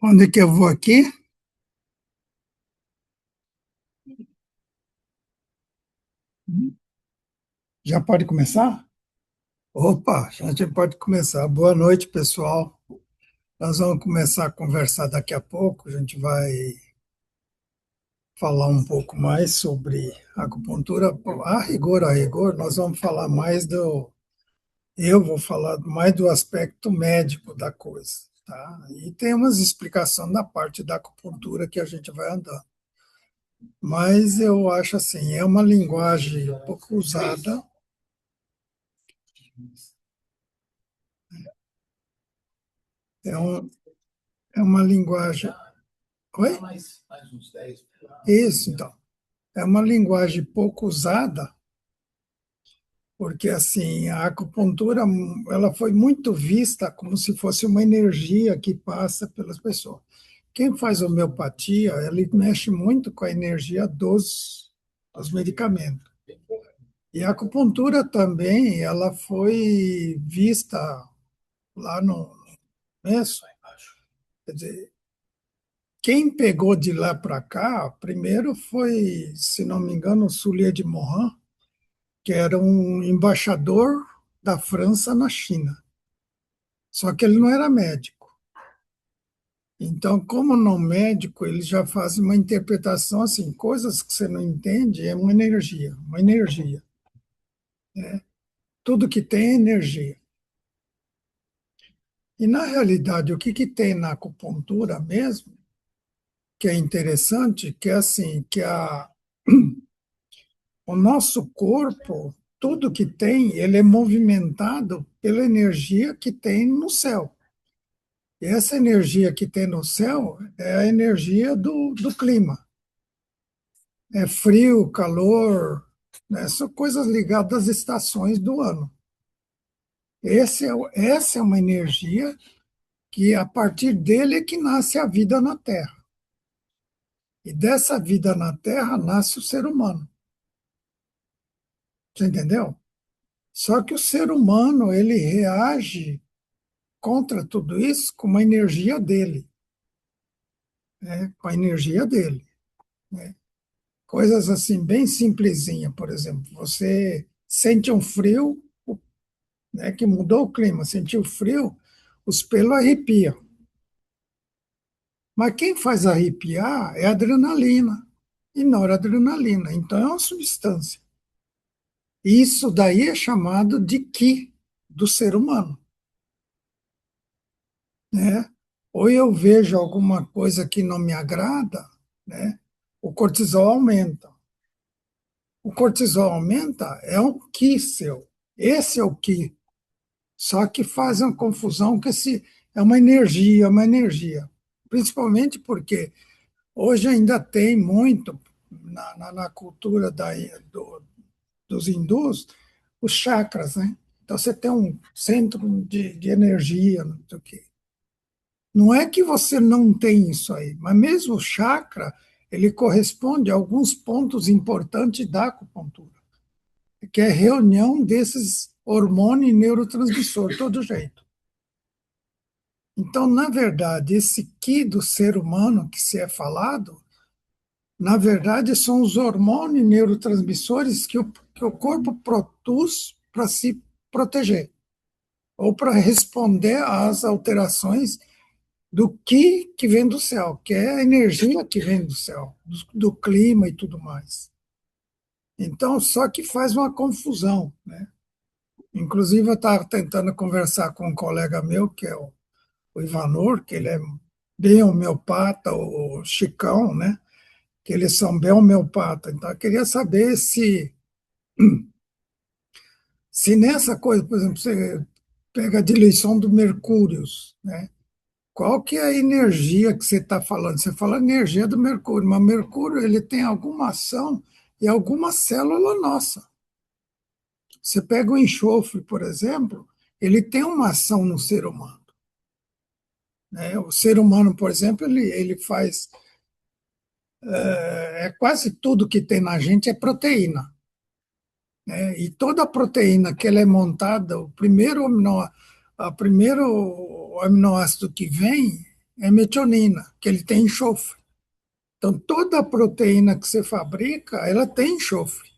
Onde é que eu vou aqui? Já pode começar? Opa, já a gente pode começar. Boa noite, pessoal. Nós vamos começar a conversar daqui a pouco. A gente vai falar um pouco mais sobre acupuntura. A rigor, nós vamos falar mais do. Eu vou falar mais do aspecto médico da coisa, tá? E tem umas explicações na parte da acupuntura que a gente vai andando. Mas eu acho assim, é uma linguagem um pouco usada. É, um, é uma linguagem. Oi? Isso, então. É uma linguagem pouco usada, porque assim, a acupuntura, ela foi muito vista como se fosse uma energia que passa pelas pessoas. Quem faz homeopatia, ele mexe muito com a energia dos medicamentos. E a acupuntura também, ela foi vista lá no começo. Quer dizer, quem pegou de lá para cá, primeiro foi, se não me engano, o Soulier de Morin, que era um embaixador da França na China. Só que ele não era médico. Então, como não médico, ele já faz uma interpretação assim, coisas que você não entende é uma energia, uma energia. Tudo que tem é energia. E na realidade, o que que tem na acupuntura mesmo, que é interessante, que é assim, o nosso corpo, tudo que tem, ele é movimentado pela energia que tem no céu. E essa energia que tem no céu é a energia do clima. É frio, calor, né? São coisas ligadas às estações do ano. Essa é uma energia que, a partir dele, é que nasce a vida na Terra. E dessa vida na Terra nasce o ser humano. Você entendeu? Só que o ser humano, ele reage contra tudo isso com uma energia dele, né? Com a energia dele, né? Coisas assim bem simplesinha, por exemplo, você sente um frio, né, que mudou o clima, sentiu frio, os pelos arrepiam. Mas quem faz arrepiar é a adrenalina e noradrenalina, então é uma substância. Isso daí é chamado de Qi do ser humano, né? Ou eu vejo alguma coisa que não me agrada, né? O cortisol aumenta. O cortisol aumenta é um Qi seu. Esse é o Qi. Só que faz uma confusão que esse é uma energia, uma energia. Principalmente porque hoje ainda tem muito na cultura dos hindus os chakras, né? Então você tem um centro de energia, não sei o quê. Não é que você não tem isso aí, mas mesmo o chakra, ele corresponde a alguns pontos importantes da acupuntura, que é a reunião desses hormônios e neurotransmissores, todo jeito. Então, na verdade, esse Ki do ser humano que se é falado, na verdade, são os hormônios e neurotransmissores que o corpo produz para se proteger, ou para responder às alterações do que vem do céu, que é a energia que vem do céu, do clima e tudo mais. Então, só que faz uma confusão, né? Inclusive, eu estava tentando conversar com um colega meu, que é o Ivanor, que ele é bem homeopata, o Chicão, né? Que eles são bem homeopata. Então, eu queria saber se nessa coisa, por exemplo, você pega a diluição do mercúrio, né? Qual que é a energia que você está falando? Você fala energia do mercúrio, mas o mercúrio ele tem alguma ação e alguma célula nossa. Você pega o enxofre, por exemplo, ele tem uma ação no ser humano, né? O ser humano, por exemplo, ele faz quase tudo que tem na gente é proteína, né? E toda a proteína que ela é montada, o primeiro o aminoácido que vem é metionina, que ele tem enxofre. Então, toda a proteína que você fabrica, ela tem enxofre.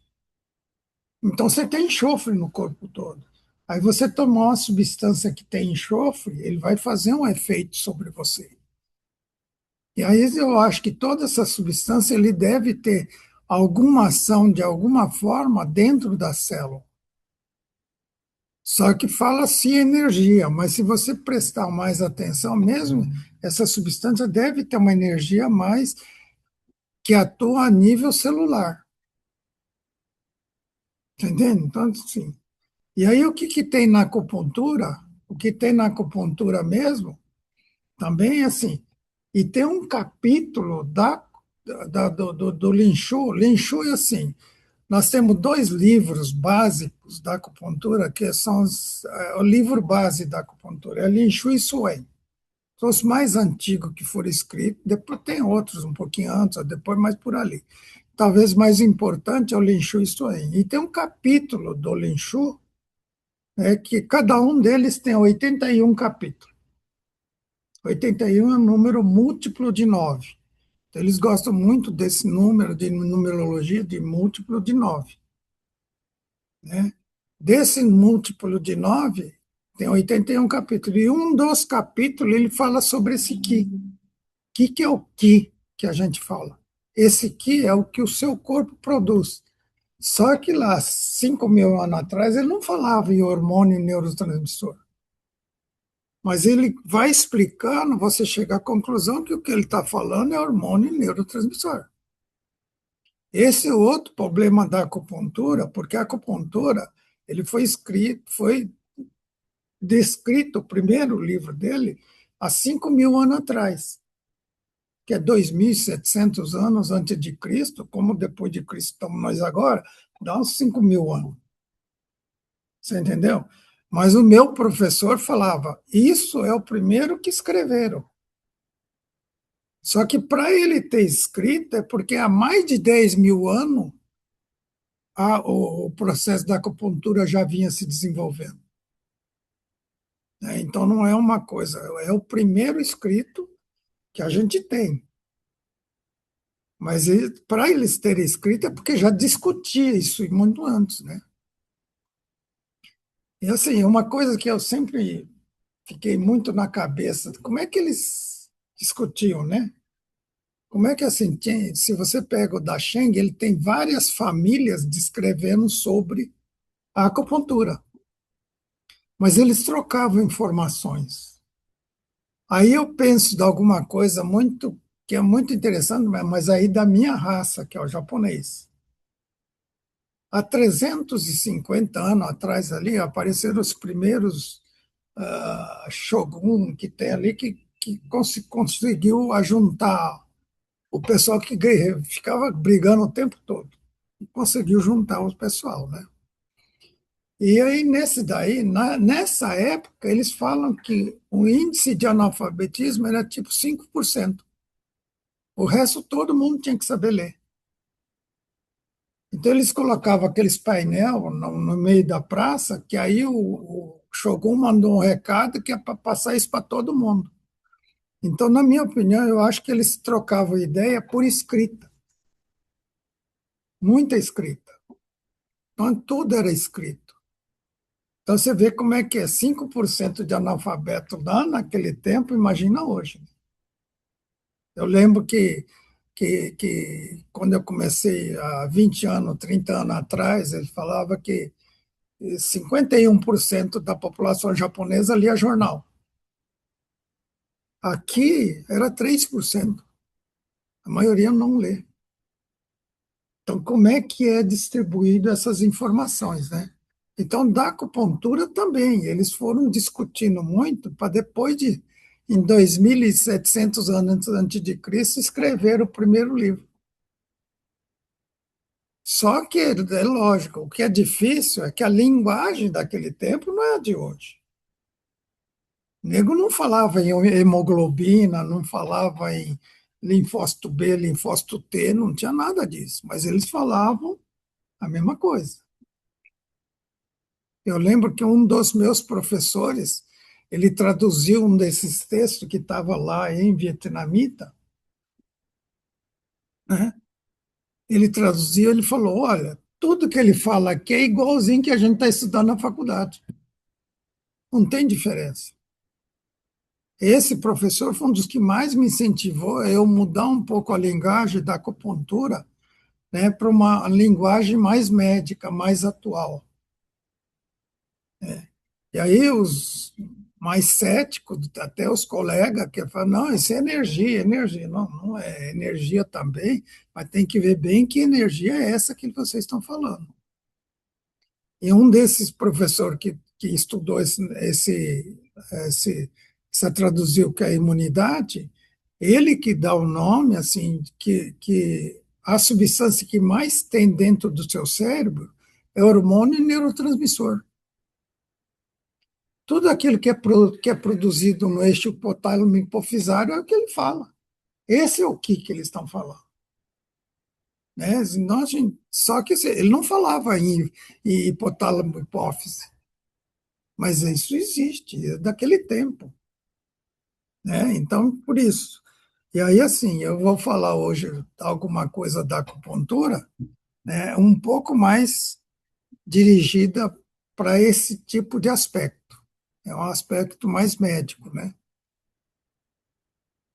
Então, você tem enxofre no corpo todo. Aí você tomar uma substância que tem enxofre, ele vai fazer um efeito sobre você. E aí eu acho que toda essa substância ele deve ter alguma ação de alguma forma dentro da célula. Só que fala-se energia, mas se você prestar mais atenção mesmo, essa substância deve ter uma energia mais que atua a nível celular. Entendendo? Então, sim. E aí o que que tem na acupuntura? O que tem na acupuntura mesmo, também é assim. E tem um capítulo do Lin Shu. Lin Shu é assim, nós temos dois livros básicos da acupuntura, que são o livro base da acupuntura, é Lin Shu e Suen. São os mais antigos que foram escritos, depois tem outros um pouquinho antes, depois mais por ali. Talvez mais importante é o Lin Shu e Suen. E tem um capítulo do Lin Shu, que cada um deles tem 81 capítulos. 81 é um número múltiplo de 9. Então, eles gostam muito desse número de numerologia de múltiplo de 9. Né? Desse múltiplo de 9, tem 81 capítulos. E um dos capítulos ele fala sobre esse Ki. Ki que é o Ki que a gente fala. Esse Ki é o que o seu corpo produz. Só que lá, 5.000 anos atrás, ele não falava em hormônio e neurotransmissor. Mas ele vai explicando, você chega à conclusão que o que ele está falando é hormônio e neurotransmissor. Esse é outro problema da acupuntura, porque a acupuntura ele foi descrito, o primeiro livro dele, há 5.000 anos atrás, que é 2.700 anos antes de Cristo, como depois de Cristo estamos nós agora, dá uns 5.000 anos. Você entendeu? Mas o meu professor falava, isso é o primeiro que escreveram. Só que para ele ter escrito é porque há mais de 10.000 anos o processo da acupuntura já vinha se desenvolvendo. Né? Então não é uma coisa, é o primeiro escrito que a gente tem. Mas para eles terem escrito é porque já discutia isso muito antes, né? E assim, uma coisa que eu sempre fiquei muito na cabeça, como é que eles discutiam, né? Como é que assim, se você pega o Da Sheng, ele tem várias famílias descrevendo sobre a acupuntura, mas eles trocavam informações. Aí eu penso de alguma coisa muito que é muito interessante, mas aí da minha raça, que é o japonês. Há 350 anos atrás ali apareceram os primeiros shogun que tem ali que conseguiu ajuntar o pessoal que ficava brigando o tempo todo. E conseguiu juntar o pessoal, né? E aí, nessa época, eles falam que o índice de analfabetismo era tipo 5%. O resto, todo mundo tinha que saber ler. Então, eles colocavam aqueles painel no meio da praça, que aí o Shogun mandou um recado que é para passar isso para todo mundo. Então, na minha opinião, eu acho que eles trocavam ideia por escrita, muita escrita. Então, tudo era escrito. Então, você vê como é que é 5% de analfabeto lá naquele tempo, imagina hoje. Eu lembro que quando eu comecei há 20 anos, 30 anos atrás, ele falava que 51% da população japonesa lia jornal. Aqui era 3%. A maioria não lê. Então, como é que é distribuído essas informações, né? Então, da acupuntura também, eles foram discutindo muito para depois em 2.700 anos antes de Cristo, escrever o primeiro livro. Só que é lógico, o que é difícil é que a linguagem daquele tempo não é a de hoje. O nego não falava em hemoglobina, não falava em linfócito B, linfócito T, não tinha nada disso, mas eles falavam a mesma coisa. Eu lembro que um dos meus professores, ele traduziu um desses textos que estava lá em vietnamita, né? Ele traduziu, ele falou, olha, tudo que ele fala aqui é igualzinho que a gente está estudando na faculdade. Não tem diferença. Esse professor foi um dos que mais me incentivou a eu mudar um pouco a linguagem da acupuntura, né, para uma linguagem mais médica, mais atual. E aí os mais céticos, até os colegas, que falam, não, isso é energia, energia. Não, não é energia também, mas tem que ver bem que energia é essa que vocês estão falando. E um desses professores que estudou essa traduziu que é a imunidade, ele que dá o nome, assim, que a substância que mais tem dentro do seu cérebro é hormônio e neurotransmissor. Tudo aquilo que é produzido no eixo hipotálamo hipofisário é o que ele fala. Esse é o que eles estão falando. Né? Nós, só que ele não falava em hipotálamo hipófise, mas isso existe, é daquele tempo. Né? Então, por isso. E aí, assim, eu vou falar hoje alguma coisa da acupuntura, né, um pouco mais dirigida para esse tipo de aspecto. É um aspecto mais médico, né?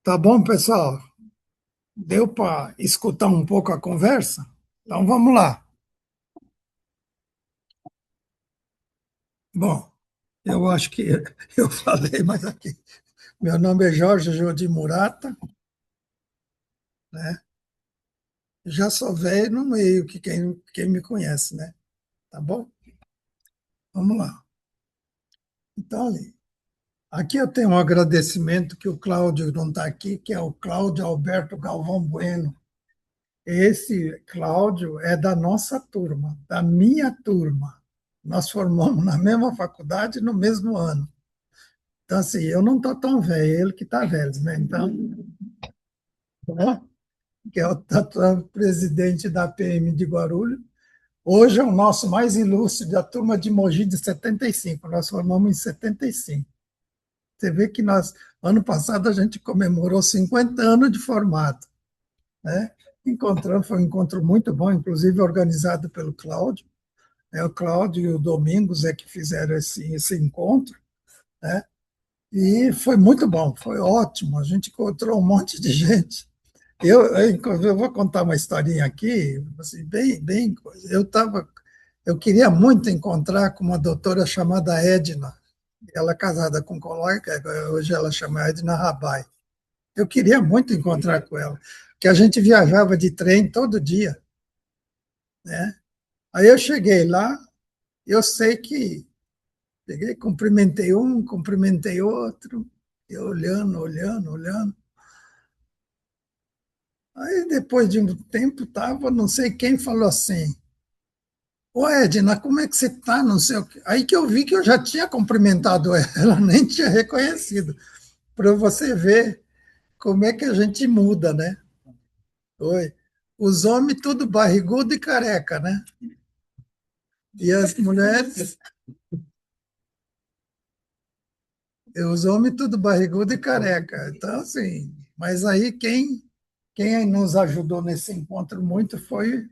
Tá bom, pessoal? Deu para escutar um pouco a conversa? Então vamos lá. Bom, eu acho que eu falei, mas aqui. Meu nome é Jorge Jodi Murata, né? Já sou velho no meio, que quem me conhece, né? Tá bom? Vamos lá. Então, ali. Aqui eu tenho um agradecimento que o Cláudio não está aqui, que é o Cláudio Alberto Galvão Bueno. Esse Cláudio é da nossa turma, da minha turma. Nós formamos na mesma faculdade no mesmo ano. Então, assim, eu não estou tão velho, ele que está velho, né? Então, né? Que é o presidente da PM de Guarulhos. Hoje é o nosso mais ilustre da turma de Mogi de 75. Nós formamos em 75. Você vê que ano passado, a gente comemorou 50 anos de formado, né? Foi um encontro muito bom, inclusive organizado pelo Cláudio. O Cláudio e o Domingos é que fizeram esse encontro, né? E foi muito bom, foi ótimo. A gente encontrou um monte de gente. Eu vou contar uma historinha aqui, assim, bem coisa. Eu queria muito encontrar com uma doutora chamada Edna. Ela é casada com um colega, hoje ela chama Edna Rabai. Eu queria muito encontrar com ela, porque a gente viajava de trem todo dia, né? Aí eu cheguei lá, eu sei que peguei, cumprimentei um, cumprimentei outro, e olhando. Aí depois de um tempo tava, não sei quem falou assim: Ô Edna, como é que você está? Não sei o quê. Aí que eu vi que eu já tinha cumprimentado ela, nem tinha reconhecido. Para você ver como é que a gente muda, né? Oi. Os homens tudo barrigudo e careca, né? E as mulheres, os homens tudo barrigudo e careca. Então, assim, mas aí quem nos ajudou nesse encontro muito foi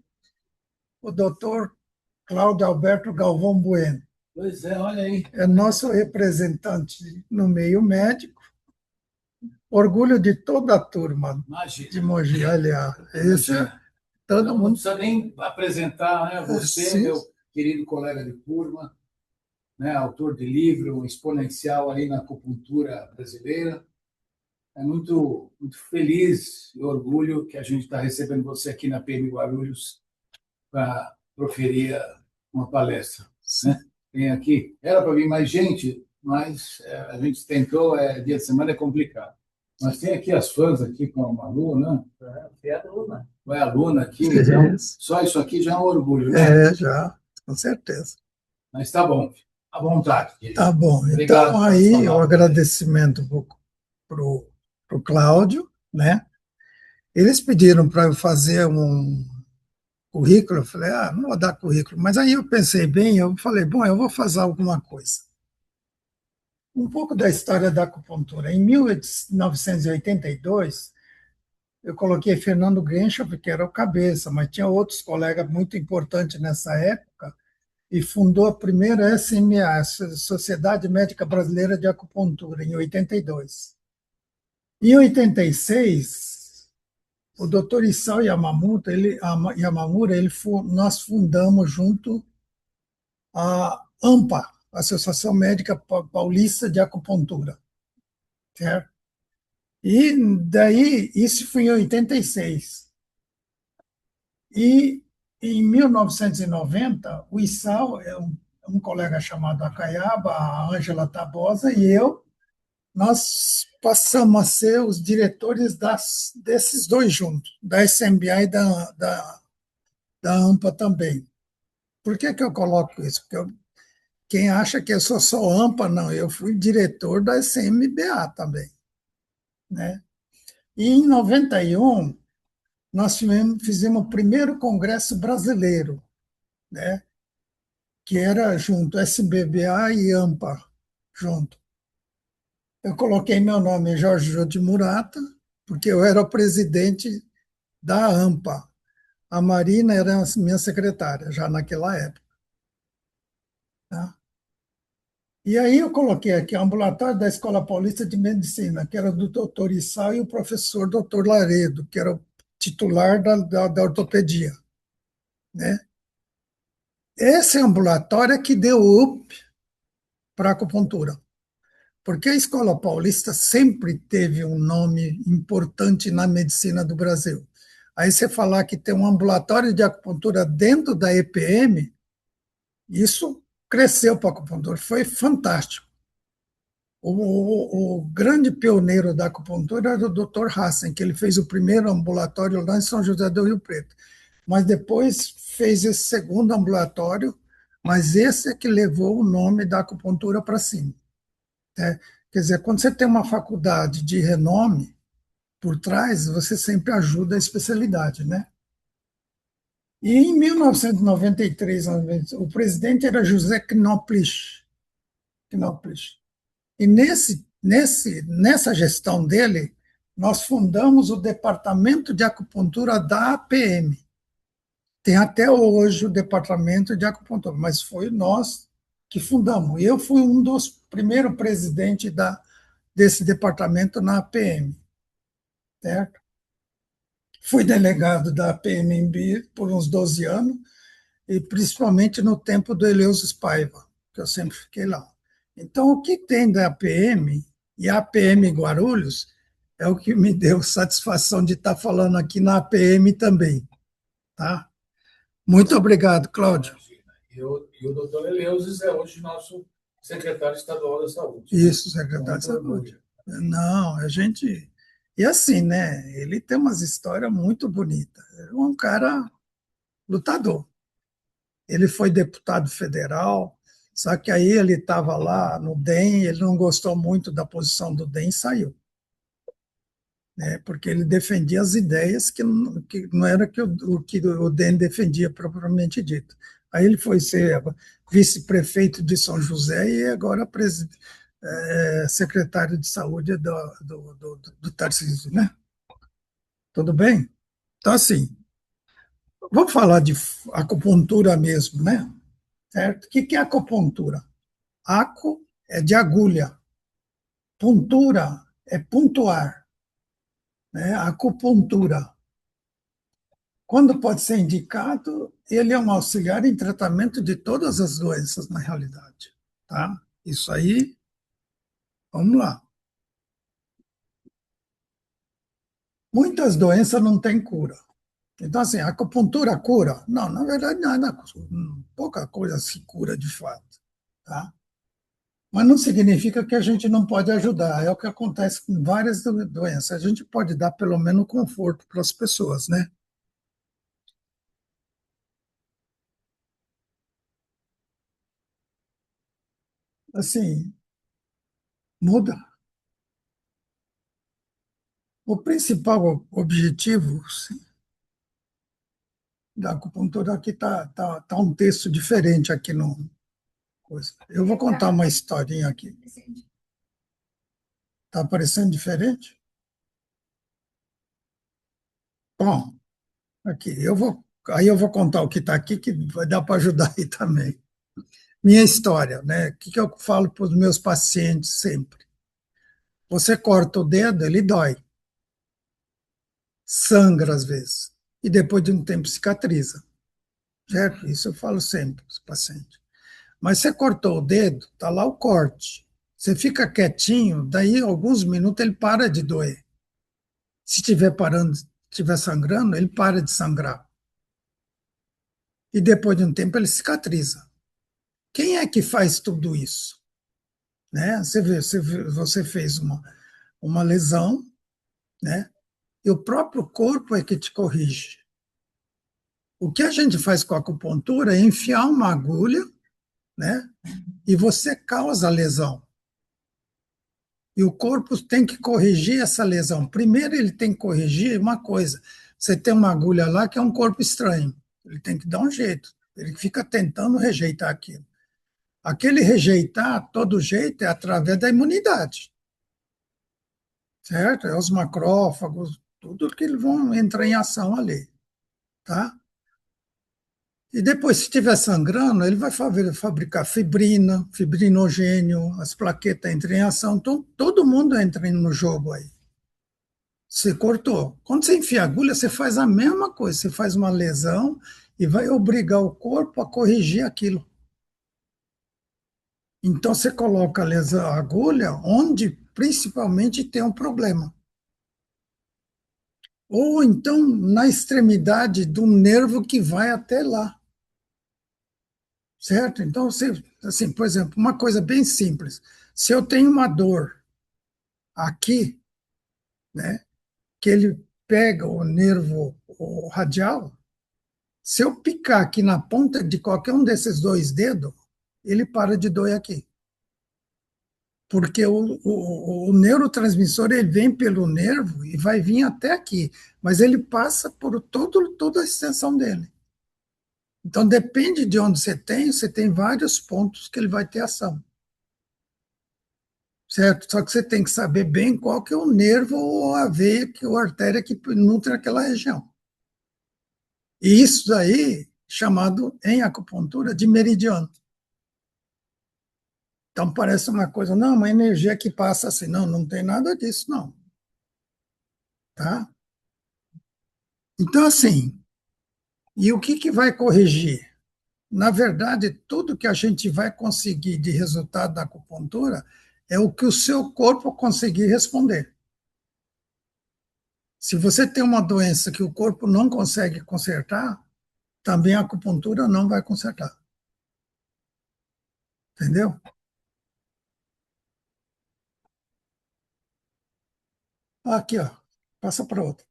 o doutor Cláudio Alberto Galvão Bueno. Pois é, olha aí. É nosso representante no meio médico, orgulho de toda a turma. Imagina. De Mogi. Olha, esse todo não, mundo. Não precisa nem apresentar, né? Você, sim, meu querido colega de turma, né? Autor de livro exponencial aí na acupuntura brasileira. É muito feliz e orgulho que a gente está recebendo você aqui na PM Guarulhos para proferir uma palestra, né? Tem aqui, era para vir mais gente, mas a gente tentou, dia de semana é complicado. Mas tem aqui as fãs aqui com a Malu, né? É aluna. É aluna aqui, então só isso aqui já é um orgulho, né? É, já, com certeza. Mas tá bom, à vontade. Querido. Tá bom, obrigado, então aí o agradecimento para o Cláudio, né? Eles pediram para eu fazer um currículo, eu falei, não vou dar currículo. Mas aí eu pensei bem, eu falei, bom, eu vou fazer alguma coisa. Um pouco da história da acupuntura. Em 1982, eu coloquei Fernando Genschow, que era o cabeça, mas tinha outros colegas muito importantes nessa época, e fundou a primeira SMA, Sociedade Médica Brasileira de Acupuntura, em 82. Em 86, o Dr. Isao Yamamoto, Yamamura, nós fundamos junto a AMPA, Associação Médica Paulista de Acupuntura, certo? E daí, isso foi em 86. E em 1990, o Isao, um colega chamado Akayaba, a Ângela Tabosa e eu, nós passamos a ser os diretores desses dois juntos, da SMBA e da AMPA também. Por que que eu coloco isso? Porque quem acha que eu sou só AMPA, não, eu fui diretor da SMBA também, né? E em 91, nós fizemos o primeiro congresso brasileiro, né? Que era junto, SBBA e AMPA, junto. Eu coloquei meu nome, Jorge Jodi Murata, porque eu era o presidente da AMPA. A Marina era a minha secretária, já naquela época. Tá? E aí eu coloquei aqui o ambulatório da Escola Paulista de Medicina, que era do doutor Issal e o professor doutor Laredo, que era o titular da ortopedia. Né? Esse ambulatório é que deu up para a acupuntura, porque a Escola Paulista sempre teve um nome importante na medicina do Brasil. Aí você falar que tem um ambulatório de acupuntura dentro da EPM, isso cresceu para a acupuntura, foi fantástico. O grande pioneiro da acupuntura era o Dr. Hassen, que ele fez o primeiro ambulatório lá em São José do Rio Preto. Mas depois fez esse segundo ambulatório, mas esse é que levou o nome da acupuntura para cima. Né? Quer dizer, quando você tem uma faculdade de renome por trás, você sempre ajuda a especialidade, né? E em 1993, o presidente era José Knoplich. Knoplich. E nessa gestão dele, nós fundamos o Departamento de Acupuntura da APM. Tem até hoje o Departamento de Acupuntura, mas foi nós que fundamos. Eu fui um dos primeiros presidentes desse departamento na APM, certo? Fui delegado da APM por uns 12 anos, e principalmente no tempo do Eleusis Paiva, que eu sempre fiquei lá. Então, o que tem da APM e a APM Guarulhos é o que me deu satisfação de estar falando aqui na APM também. Tá? Muito obrigado, Cláudio. E o doutor Eleusis é hoje nosso secretário estadual da saúde. Isso, secretário de saúde. Não, a gente. E assim, né? Ele tem umas histórias muito bonitas. É um cara lutador. Ele foi deputado federal, só que aí ele estava lá no DEM, ele não gostou muito da posição do DEM e saiu, né? Porque ele defendia as ideias que não era o que o DEM defendia propriamente dito. Aí ele foi ser vice-prefeito de São José e agora secretário de saúde do Tarcísio, né? Tudo bem? Então, assim, vamos falar de acupuntura mesmo, né? Certo? O que é acupuntura? Aco é de agulha, puntura é pontuar, né? Acupuntura. Quando pode ser indicado, ele é um auxiliar em tratamento de todas as doenças, na realidade. Tá? Isso aí, vamos lá. Muitas doenças não têm cura. Então, assim, a acupuntura cura? Não, na verdade, nada, pouca coisa se cura de fato. Tá? Mas não significa que a gente não pode ajudar. É o que acontece com várias doenças. A gente pode dar pelo menos conforto para as pessoas, né? Assim, muda. O principal objetivo, sim, da acupuntura aqui tá um texto diferente aqui no coisa. Eu vou contar uma historinha aqui. Está parecendo diferente? Bom, aqui, aí eu vou contar o que está aqui, que vai dar para ajudar aí também. Minha história, né? O que que eu falo para os meus pacientes sempre? Você corta o dedo, ele dói, sangra às vezes, e depois de um tempo cicatriza, certo? Isso eu falo sempre para os pacientes. Mas você cortou o dedo, tá lá o corte. Você fica quietinho, daí alguns minutos ele para de doer. Se estiver parando, estiver sangrando, ele para de sangrar. E depois de um tempo ele cicatriza. Quem é que faz tudo isso? Né? Você fez uma lesão, né? E o próprio corpo é que te corrige. O que a gente faz com a acupuntura é enfiar uma agulha, né? E você causa a lesão. E o corpo tem que corrigir essa lesão. Primeiro, ele tem que corrigir uma coisa. Você tem uma agulha lá que é um corpo estranho. Ele tem que dar um jeito. Ele fica tentando rejeitar aquilo. Aquele rejeitar, todo jeito, é através da imunidade, certo? É os macrófagos, tudo que eles vão entrar em ação ali, tá? E depois, se estiver sangrando, ele vai fabricar fibrina, fibrinogênio, as plaquetas entram em ação, todo mundo entra no jogo aí. Você cortou. Quando você enfia a agulha, você faz a mesma coisa. Você faz uma lesão e vai obrigar o corpo a corrigir aquilo. Então, você coloca a lesão, a agulha onde principalmente tem um problema. Ou então na extremidade do nervo que vai até lá. Certo? Então, você, assim, por exemplo, uma coisa bem simples. Se eu tenho uma dor aqui, né, que ele pega o nervo o radial, se eu picar aqui na ponta de qualquer um desses dois dedos, ele para de doer aqui. Porque o neurotransmissor ele vem pelo nervo e vai vir até aqui, mas ele passa por toda a extensão dele. Então, depende de onde você tem vários pontos que ele vai ter ação. Certo? Só que você tem que saber bem qual que é o nervo ou a veia, que, ou a artéria que nutre aquela região. E isso aí, chamado em acupuntura de meridiano. Então parece uma coisa, não, uma energia que passa assim. Não, não tem nada disso, não. Tá? Então, assim, e o que, que vai corrigir? Na verdade, tudo que a gente vai conseguir de resultado da acupuntura é o que o seu corpo conseguir responder. Se você tem uma doença que o corpo não consegue consertar, também a acupuntura não vai consertar. Entendeu? Aqui, ó. Passa para outra.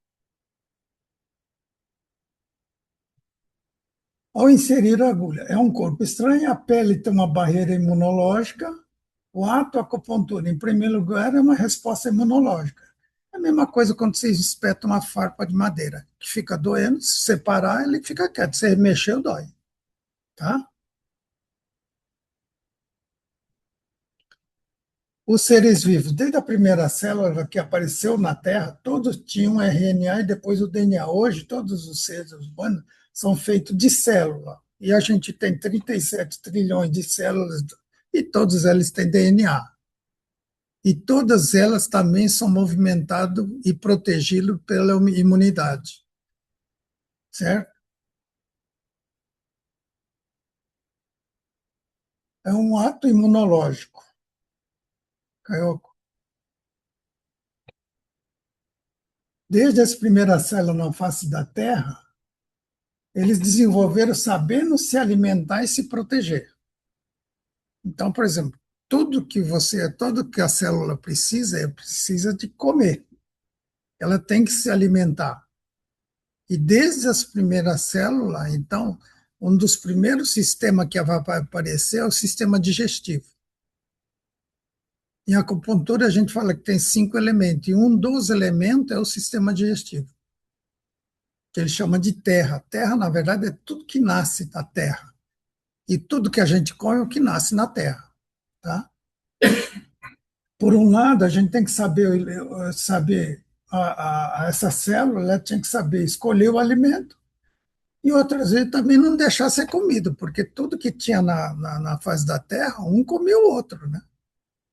Ao inserir a agulha, é um corpo estranho, a pele tem uma barreira imunológica. O ato acupuntura, em primeiro lugar, é uma resposta imunológica. É a mesma coisa quando você espeta uma farpa de madeira, que fica doendo, se você parar, ele fica quieto. Se mexer, dói. Tá? Os seres vivos, desde a primeira célula que apareceu na Terra, todos tinham RNA e depois o DNA. Hoje, todos os seres humanos são feitos de célula. E a gente tem 37 trilhões de células e todas elas têm DNA. E todas elas também são movimentadas e protegidas pela imunidade. Certo? É um ato imunológico. Caioco. Desde as primeiras células na face da Terra, eles desenvolveram sabendo se alimentar e se proteger. Então, por exemplo, tudo que a célula precisa, precisa de comer. Ela tem que se alimentar. E desde as primeiras células, então, um dos primeiros sistemas que vai aparecer é o sistema digestivo. Em acupuntura, a gente fala que tem 5 elementos, e um dos elementos é o sistema digestivo, que ele chama de terra. Terra, na verdade, é tudo que nasce da terra. E tudo que a gente come é o que nasce na terra. Tá? Por um lado, a gente tem que saber essa célula, ela tinha que saber escolher o alimento, e outras vezes também não deixar ser comido, porque tudo que tinha na face da Terra, um comia o outro, né?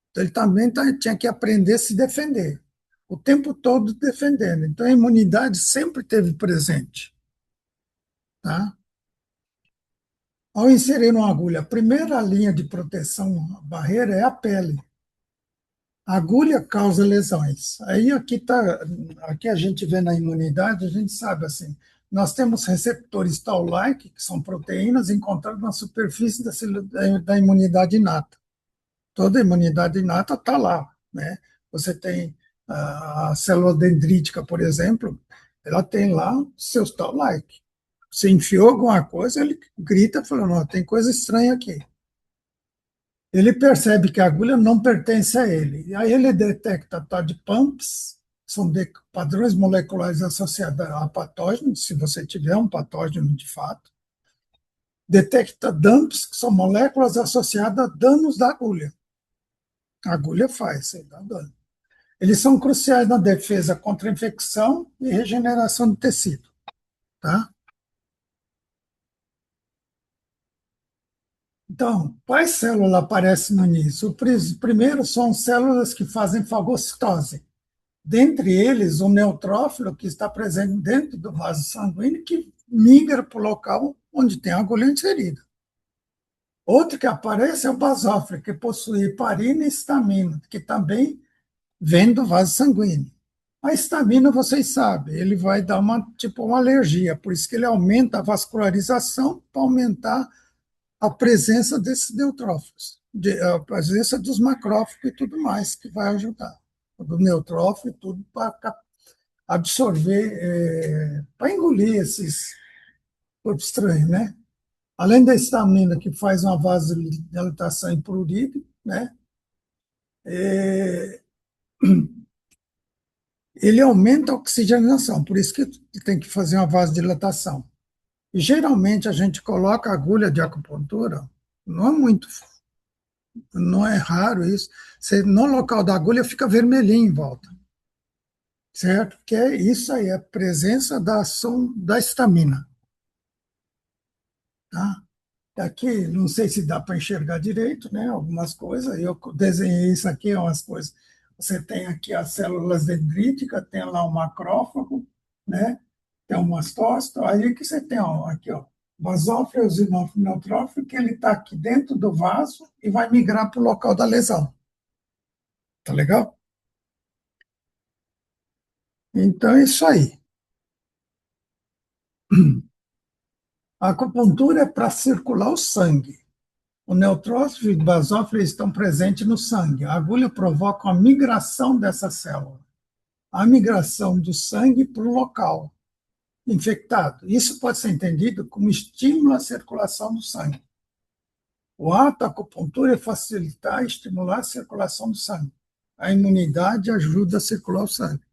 Então ele também tinha que aprender a se defender, o tempo todo defendendo. Então a imunidade sempre teve presente, tá? Ao inserir uma agulha, a primeira linha de proteção, a barreira, é a pele. A agulha causa lesões. Aí aqui a gente vê na imunidade, a gente sabe assim, nós temos receptores Toll-like, que são proteínas encontradas na superfície da imunidade inata. Toda imunidade inata está lá, né? Você tem a célula dendrítica, por exemplo, ela tem lá seus Toll-like. Você enfiou alguma coisa, ele grita falando, não, tem coisa estranha aqui. Ele percebe que a agulha não pertence a ele. E aí ele detecta tal de pumps, são padrões moleculares associados a patógenos, se você tiver um patógeno de fato. Detecta dumps, que são moléculas associadas a danos da agulha. A agulha faz, você dá dano. Eles são cruciais na defesa contra infecção e regeneração do tecido. Tá? Então, quais células aparecem no início? Primeiro são células que fazem fagocitose. Dentre eles, o neutrófilo, que está presente dentro do vaso sanguíneo, que migra para o local onde tem a agulha inserida. Outro que aparece é o basófilo, que possui heparina e histamina, que também vem do vaso sanguíneo. A histamina, vocês sabem, ele vai dar uma alergia, por isso que ele aumenta a vascularização para aumentar a presença desses neutrófilos, a presença dos macrófagos e tudo mais, que vai ajudar. Do neutrófilo e tudo para absorver, para engolir esses corpos estranhos, né? Além da histamina, que faz uma vasodilatação em prurido, né? É, ele aumenta a oxigenação, por isso que tem que fazer uma vasodilatação. E geralmente a gente coloca agulha de acupuntura, não é muito, não é raro isso, no local da agulha fica vermelhinho em volta, certo? Que é isso aí, a presença da ação da histamina, tá? Aqui, não sei se dá para enxergar direito, né? Algumas coisas. Eu desenhei isso aqui, umas coisas. Você tem aqui as células dendríticas, tem lá o macrófago, né? Tem o mastócito. Aí que você tem, ó, aqui, ó, basófilo, eosinófilo, neutrófilo, que ele está aqui dentro do vaso e vai migrar para o local da lesão. Tá legal? Então é isso aí. A acupuntura é para circular o sangue. O neutrófilo e o basófilo estão presentes no sangue. A agulha provoca a migração dessa célula, a migração do sangue para o local infectado. Isso pode ser entendido como estímulo à circulação do sangue. O ato da acupuntura é facilitar e estimular a circulação do sangue. A imunidade ajuda a circular o sangue.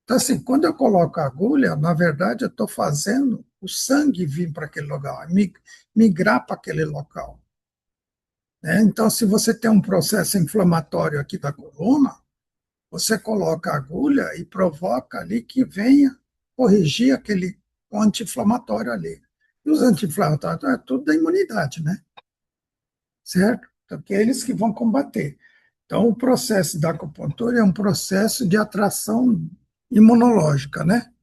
Então, assim, quando eu coloco a agulha, na verdade, eu estou fazendo o sangue vir para aquele local, migrar para aquele local. Então, se você tem um processo inflamatório aqui da coluna, você coloca a agulha e provoca ali que venha corrigir aquele anti-inflamatório ali. E os anti-inflamatórios é tudo da imunidade, né? Certo? Então, que é eles que vão combater. Então, o processo da acupuntura é um processo de atração imunológica, né?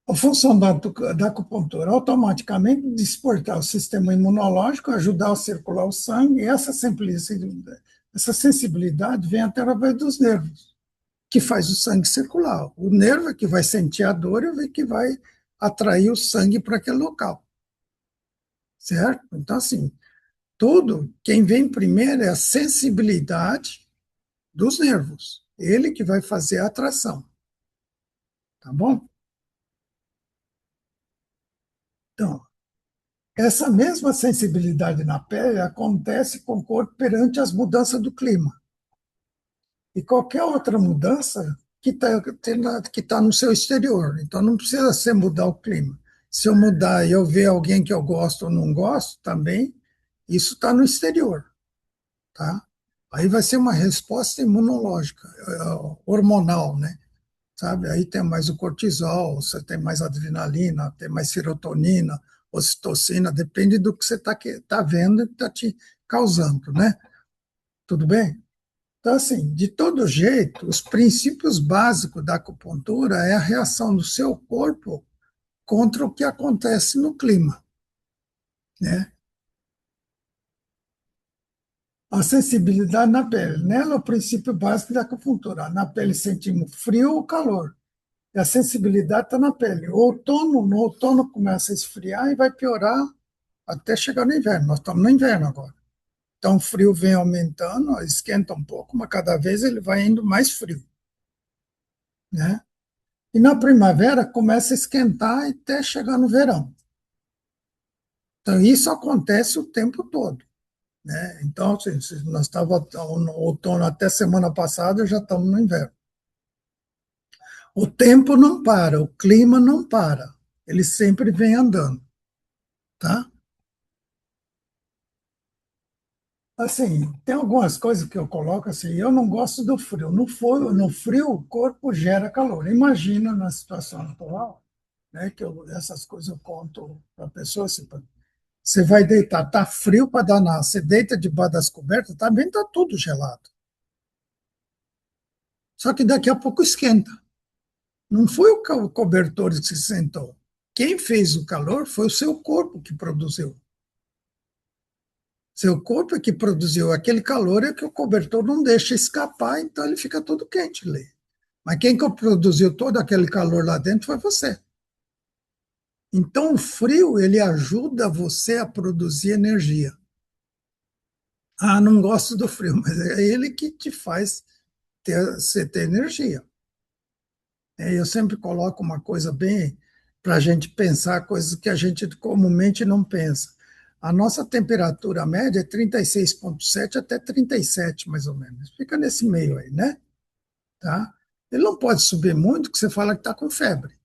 A função da acupuntura é automaticamente despertar o sistema imunológico, ajudar a circular o sangue, e essa sensibilidade vem através dos nervos, que faz o sangue circular. O nervo é que vai sentir a dor e é que vai atrair o sangue para aquele local, certo? Então, assim, quem vem primeiro é a sensibilidade dos nervos, ele que vai fazer a atração, tá bom? Então, essa mesma sensibilidade na pele acontece com o corpo perante as mudanças do clima. E qualquer outra mudança que tá no seu exterior. Então, não precisa ser mudar o clima. Se eu mudar e eu ver alguém que eu gosto ou não gosto, também, isso está no exterior. Tá? Aí vai ser uma resposta imunológica, hormonal, né? Sabe? Aí tem mais o cortisol, você tem mais adrenalina, tem mais serotonina, ocitocina, depende do que você tá vendo e está te causando, né? Tudo bem? Então, assim, de todo jeito, os princípios básicos da acupuntura é a reação do seu corpo contra o que acontece no clima, né? A sensibilidade na pele. Nela é o princípio básico da acupuntura. Na pele sentimos frio ou calor. E a sensibilidade está na pele. No outono começa a esfriar e vai piorar até chegar no inverno. Nós estamos no inverno agora. Então o frio vem aumentando, esquenta um pouco, mas cada vez ele vai indo mais frio, né? E na primavera começa a esquentar até chegar no verão. Então isso acontece o tempo todo, né? Então, se nós estávamos no outono até semana passada, já estamos no inverno. O tempo não para, o clima não para. Ele sempre vem andando, tá? Assim, tem algumas coisas que eu coloco assim, eu não gosto do frio. No frio, o corpo gera calor. Imagina na situação atual, né, essas coisas eu conto para a pessoa, assim, você vai deitar, tá frio para danar, você deita debaixo das cobertas, também tá tudo gelado. Só que daqui a pouco esquenta. Não foi o cobertor que se sentou. Quem fez o calor foi o seu corpo que produziu. Seu corpo é que produziu aquele calor, é que o cobertor não deixa escapar, então ele fica todo quente ali. Mas quem que produziu todo aquele calor lá dentro foi você. Então o frio, ele ajuda você a produzir energia. Ah, não gosto do frio, mas é ele que te faz você ter energia. Eu sempre coloco uma coisa bem para a gente pensar, coisas que a gente comumente não pensa. A nossa temperatura média é 36,7 até 37, mais ou menos. Fica nesse meio aí, né? Tá? Ele não pode subir muito, que você fala que está com febre.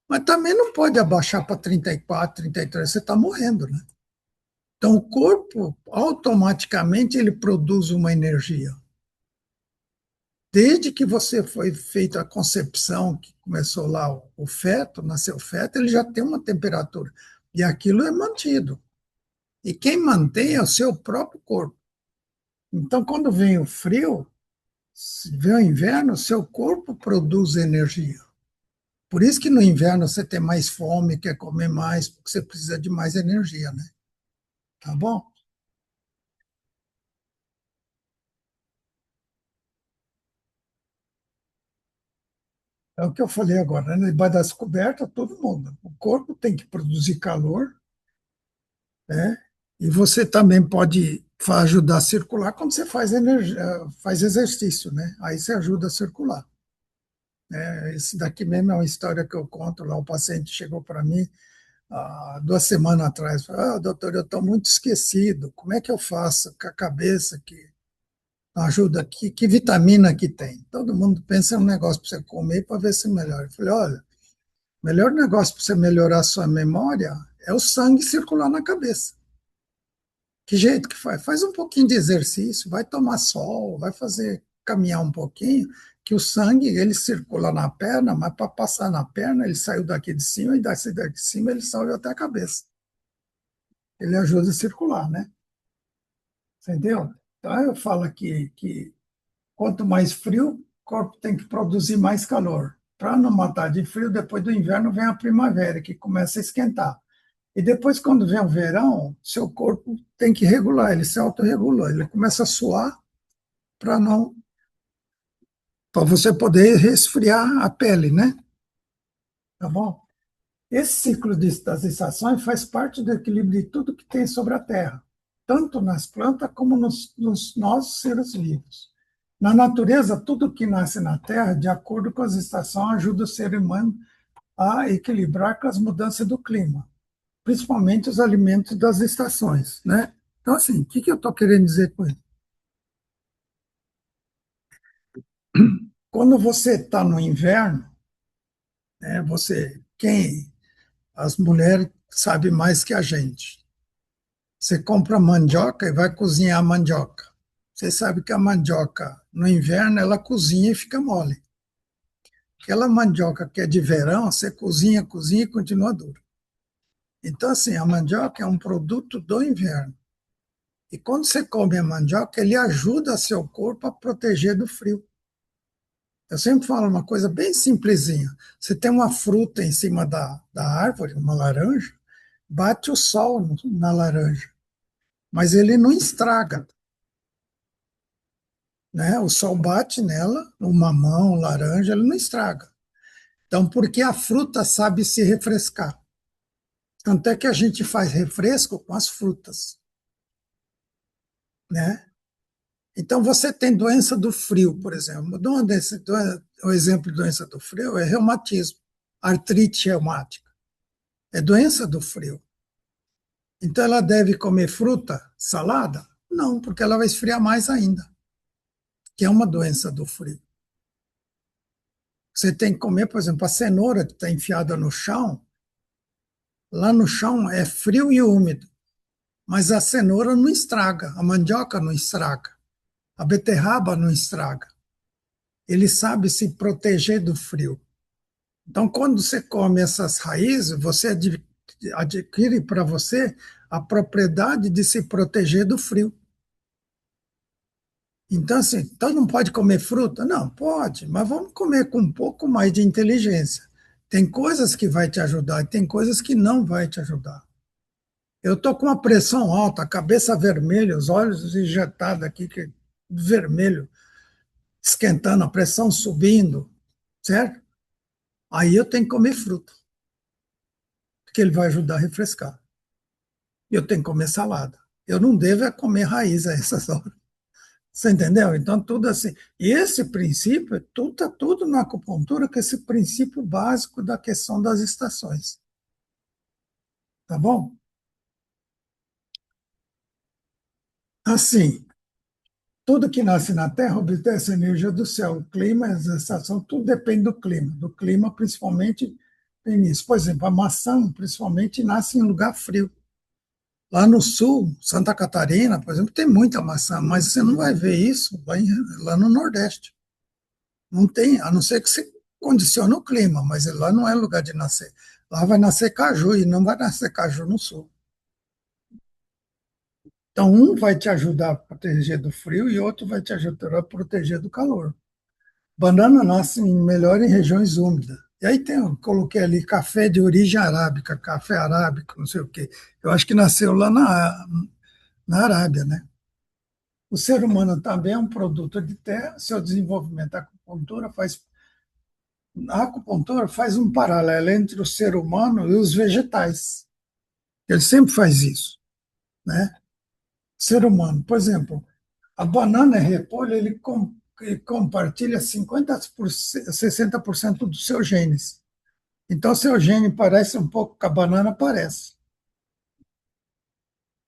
Mas também não pode abaixar para 34, 33, você está morrendo, né? Então, o corpo, automaticamente, ele produz uma energia. Desde que você foi feita a concepção, que começou lá o feto, nasceu o feto, ele já tem uma temperatura. E aquilo é mantido. E quem mantém é o seu próprio corpo. Então, quando vem o frio, vem o inverno, o seu corpo produz energia. Por isso que no inverno você tem mais fome, quer comer mais, porque você precisa de mais energia, né? Tá bom? É o que eu falei agora, né? Debaixo das cobertas, todo mundo. O corpo tem que produzir calor, né? E você também pode ajudar a circular quando você faz energia, faz exercício, né? Aí você ajuda a circular. Esse daqui mesmo é uma história que eu conto lá. O paciente chegou para mim 2 semanas atrás. Falou, doutor, eu estou muito esquecido. Como é que eu faço com a cabeça que ajuda aqui? Que vitamina que tem? Todo mundo pensa em um negócio para você comer para ver se melhora. Eu falei, olha, o melhor negócio para você melhorar a sua memória é o sangue circular na cabeça. Que jeito que faz? Faz um pouquinho de exercício, vai tomar sol, vai fazer caminhar um pouquinho, que o sangue ele circula na perna, mas para passar na perna ele saiu daqui de cima e daqui de cima ele sobe até a cabeça. Ele ajuda a circular, né? Entendeu? Então eu falo que quanto mais frio, o corpo tem que produzir mais calor. Para não matar de frio, depois do inverno vem a primavera, que começa a esquentar. E depois, quando vem o verão, seu corpo tem que regular, ele se autorregula, ele começa a suar para não, para você poder resfriar a pele, né? Tá bom? Esse ciclo das estações faz parte do equilíbrio de tudo que tem sobre a Terra, tanto nas plantas como nos nós seres vivos. Na natureza, tudo que nasce na Terra, de acordo com as estações, ajuda o ser humano a equilibrar com as mudanças do clima, principalmente os alimentos das estações, né? Então, assim, o que eu estou querendo dizer com isso? Quando você está no inverno, né, as mulheres sabem mais que a gente. Você compra mandioca e vai cozinhar a mandioca. Você sabe que a mandioca, no inverno, ela cozinha e fica mole. Aquela mandioca que é de verão, você cozinha, cozinha e continua dura. Então, assim, a mandioca é um produto do inverno. E quando você come a mandioca, ele ajuda seu corpo a proteger do frio. Eu sempre falo uma coisa bem simplesinha. Você tem uma fruta em cima da árvore, uma laranja, bate o sol na laranja, mas ele não estraga, né? O sol bate nela, o mamão, o laranja, ele não estraga. Então, porque a fruta sabe se refrescar. Tanto é que a gente faz refresco com as frutas, né? Então, você tem doença do frio, por exemplo. O exemplo de doença do frio é reumatismo, artrite reumática. É doença do frio. Então, ela deve comer fruta, salada? Não, porque ela vai esfriar mais ainda, que é uma doença do frio. Você tem que comer, por exemplo, a cenoura que está enfiada no chão. Lá no chão é frio e úmido, mas a cenoura não estraga, a mandioca não estraga, a beterraba não estraga. Ele sabe se proteger do frio. Então, quando você come essas raízes, você adquire para você a propriedade de se proteger do frio. Então, assim, então não pode comer fruta? Não, pode, mas vamos comer com um pouco mais de inteligência. Tem coisas que vai te ajudar e tem coisas que não vai te ajudar. Eu estou com uma pressão alta, a cabeça vermelha, os olhos injetados aqui, vermelho, esquentando, a pressão subindo, certo? Aí eu tenho que comer fruta, porque ele vai ajudar a refrescar. Eu tenho que comer salada. Eu não devo é comer raiz a essas horas. Você entendeu? Então, tudo assim. E esse princípio, tudo está tudo na acupuntura, que é esse princípio básico da questão das estações. Tá bom? Assim, tudo que nasce na Terra obtém essa energia do céu. O clima, as estações, tudo depende do clima. Do clima, principalmente, tem isso. Por exemplo, a maçã, principalmente, nasce em lugar frio. Lá no sul, Santa Catarina, por exemplo, tem muita maçã, mas você não vai ver isso lá no Nordeste. Não tem, a não ser que se condicione o clima, mas lá não é lugar de nascer. Lá vai nascer caju e não vai nascer caju no sul. Então, um vai te ajudar a proteger do frio e outro vai te ajudar a proteger do calor. Banana nasce melhor em regiões úmidas. E aí tem, eu coloquei ali café de origem arábica, café arábico, não sei o quê. Eu acho que nasceu lá na Arábia, né? O ser humano também é um produto de terra, seu desenvolvimento, a acupuntura faz um paralelo entre o ser humano e os vegetais. Ele sempre faz isso, né? Ser humano, por exemplo, a banana e repolho, ele compartilha 50%, 60% dos seus genes. Então, seu gene parece um pouco com a banana, parece.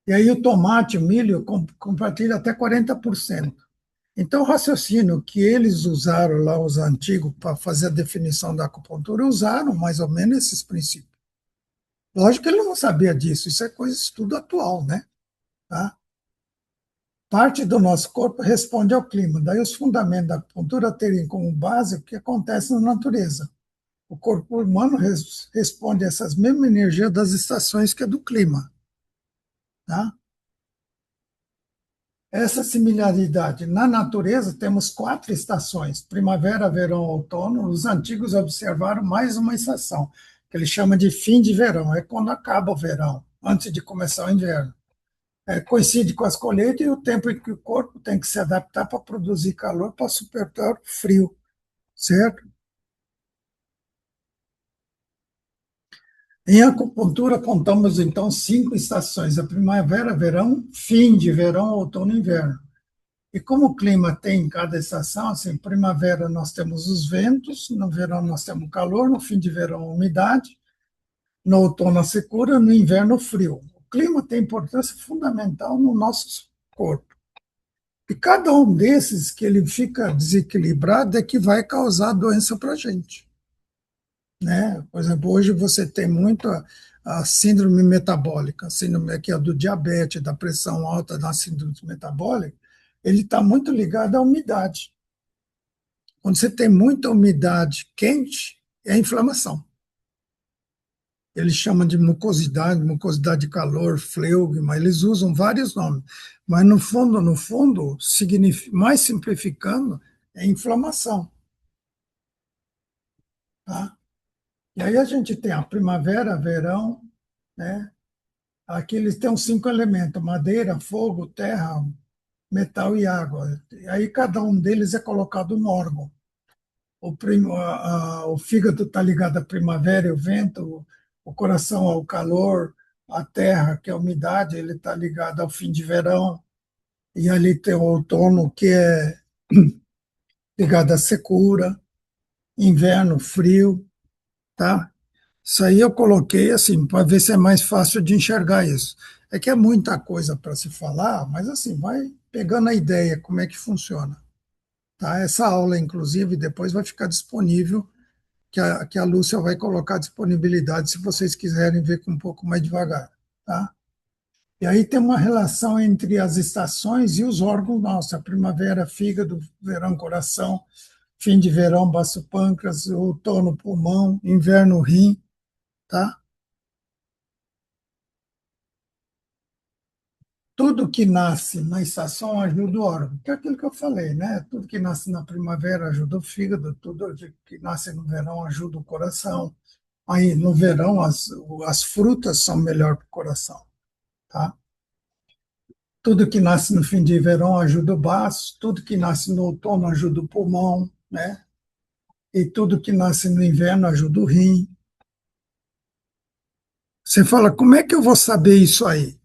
E aí o tomate, o milho, compartilha até 40%. Então, o raciocínio que eles usaram lá, os antigos, para fazer a definição da acupuntura, usaram mais ou menos esses princípios. Lógico que ele não sabia disso, isso é coisa de estudo atual, né? Tá? Parte do nosso corpo responde ao clima, daí os fundamentos da acupuntura terem como base o que acontece na natureza. O corpo humano responde a essas mesmas energias das estações que é do clima. Tá? Essa similaridade na natureza, temos quatro estações: primavera, verão, outono. Os antigos observaram mais uma estação, que ele chama de fim de verão, é quando acaba o verão, antes de começar o inverno. Coincide com as colheitas e o tempo em que o corpo tem que se adaptar para produzir calor para suportar o frio, certo? Em acupuntura, contamos então cinco estações: a primavera, verão, fim de verão, outono e inverno. E como o clima tem em cada estação, assim, primavera nós temos os ventos, no verão nós temos calor, no fim de verão a umidade, no outono a secura, no inverno o frio. O clima tem importância fundamental no nosso corpo. E cada um desses que ele fica desequilibrado é que vai causar doença para a gente, né? Por exemplo, hoje você tem muito a síndrome metabólica, a síndrome aqui é do diabetes, da pressão alta, da síndrome metabólica. ele está muito ligado à umidade. Quando você tem muita umidade quente, é inflamação. Eles chamam de mucosidade de calor, fleugma, eles usam vários nomes. Mas no fundo, mais simplificando, é inflamação. Tá? E aí a gente tem a primavera, verão, né? Aqui eles têm os 5 elementos: madeira, fogo, terra, metal e água. E aí cada um deles é colocado no órgão. O fígado está ligado à primavera e o vento, o coração ao calor, a terra, que é a umidade, ele está ligado ao fim de verão, e ali tem o outono, que é ligado à secura, inverno, frio, tá? Isso aí eu coloquei assim, para ver se é mais fácil de enxergar isso. É que é muita coisa para se falar, mas assim, vai pegando a ideia como é que funciona. Tá? Essa aula, inclusive, depois vai ficar disponível, que a Lúcia vai colocar disponibilidade se vocês quiserem ver com um pouco mais devagar. Tá? E aí tem uma relação entre as estações e os órgãos nossos: a primavera, fígado; verão, coração; fim de verão, baço pâncreas; outono, pulmão; inverno, rim. Tá? Tudo que nasce na estação ajuda o órgão, que é aquilo que eu falei, né? Tudo que nasce na primavera ajuda o fígado, tudo que nasce no verão ajuda o coração. Aí, no verão, as frutas são melhor para o coração, tá? Tudo que nasce no fim de verão ajuda o baço, tudo que nasce no outono ajuda o pulmão, né? E tudo que nasce no inverno ajuda o rim. Você fala, como é que eu vou saber isso aí?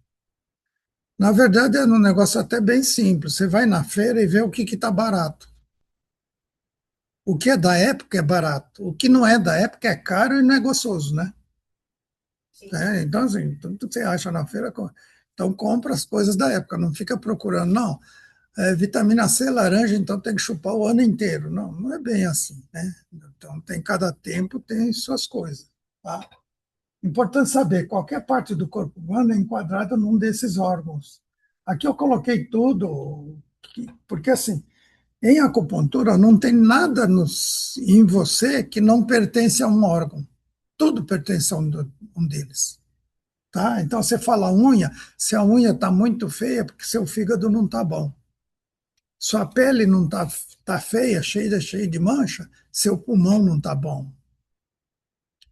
Na verdade, é um negócio até bem simples. Você vai na feira e vê o que está barato. O que é da época é barato. O que não é da época é caro e não é gostoso, né? É, então, assim, tudo que você acha na feira, então compra as coisas da época, não fica procurando, não. Vitamina C, laranja, então tem que chupar o ano inteiro. Não, não é bem assim, né? Então, cada tempo tem suas coisas, tá? Importante saber, qualquer parte do corpo humano é enquadrada num desses órgãos. Aqui eu coloquei tudo, porque assim, em acupuntura, não tem nada em você que não pertence a um órgão. Tudo pertence a um deles. Tá? Então, você fala unha, se a unha está muito feia, é porque seu fígado não está bom. Sua pele não tá feia, cheia de mancha, seu pulmão não está bom.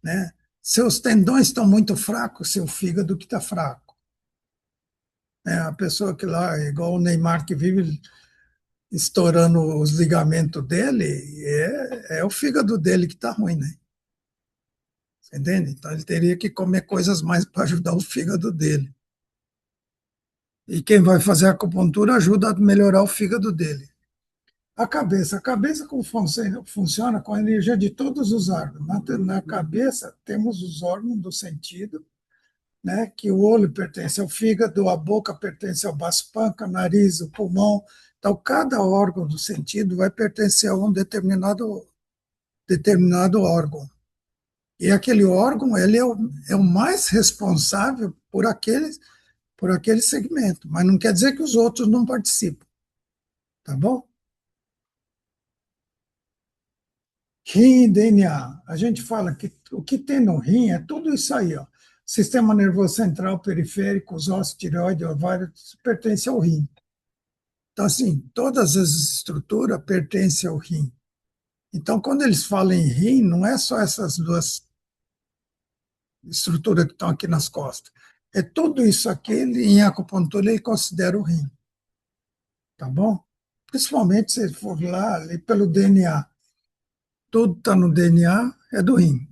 Né? Seus tendões estão muito fracos, seu fígado que está fraco. A pessoa que lá, igual o Neymar, que vive estourando os ligamentos dele, é o fígado dele que está ruim, né? Você entende? Então ele teria que comer coisas mais para ajudar o fígado dele. E quem vai fazer a acupuntura ajuda a melhorar o fígado dele. A cabeça como funciona com a energia de todos os órgãos. Na cabeça temos os órgãos do sentido, né? Que o olho pertence ao fígado, a boca pertence ao baço pâncreas, nariz, o pulmão. Então, cada órgão do sentido vai pertencer a um determinado órgão. E aquele órgão, ele é o mais responsável por aquele segmento, mas não quer dizer que os outros não participam, tá bom? Rim e DNA. A gente fala que o que tem no rim é tudo isso aí, ó. Sistema nervoso central, periférico, os ossos, tireoide, ovário, isso pertence ao rim. Então, assim, todas as estruturas pertencem ao rim. Então, quando eles falam em rim, não é só essas duas estruturas que estão aqui nas costas. É tudo isso aqui, em acupuntura, ele considera o rim. Tá bom? Principalmente se for lá ali pelo DNA. Tudo está no DNA, é do rim.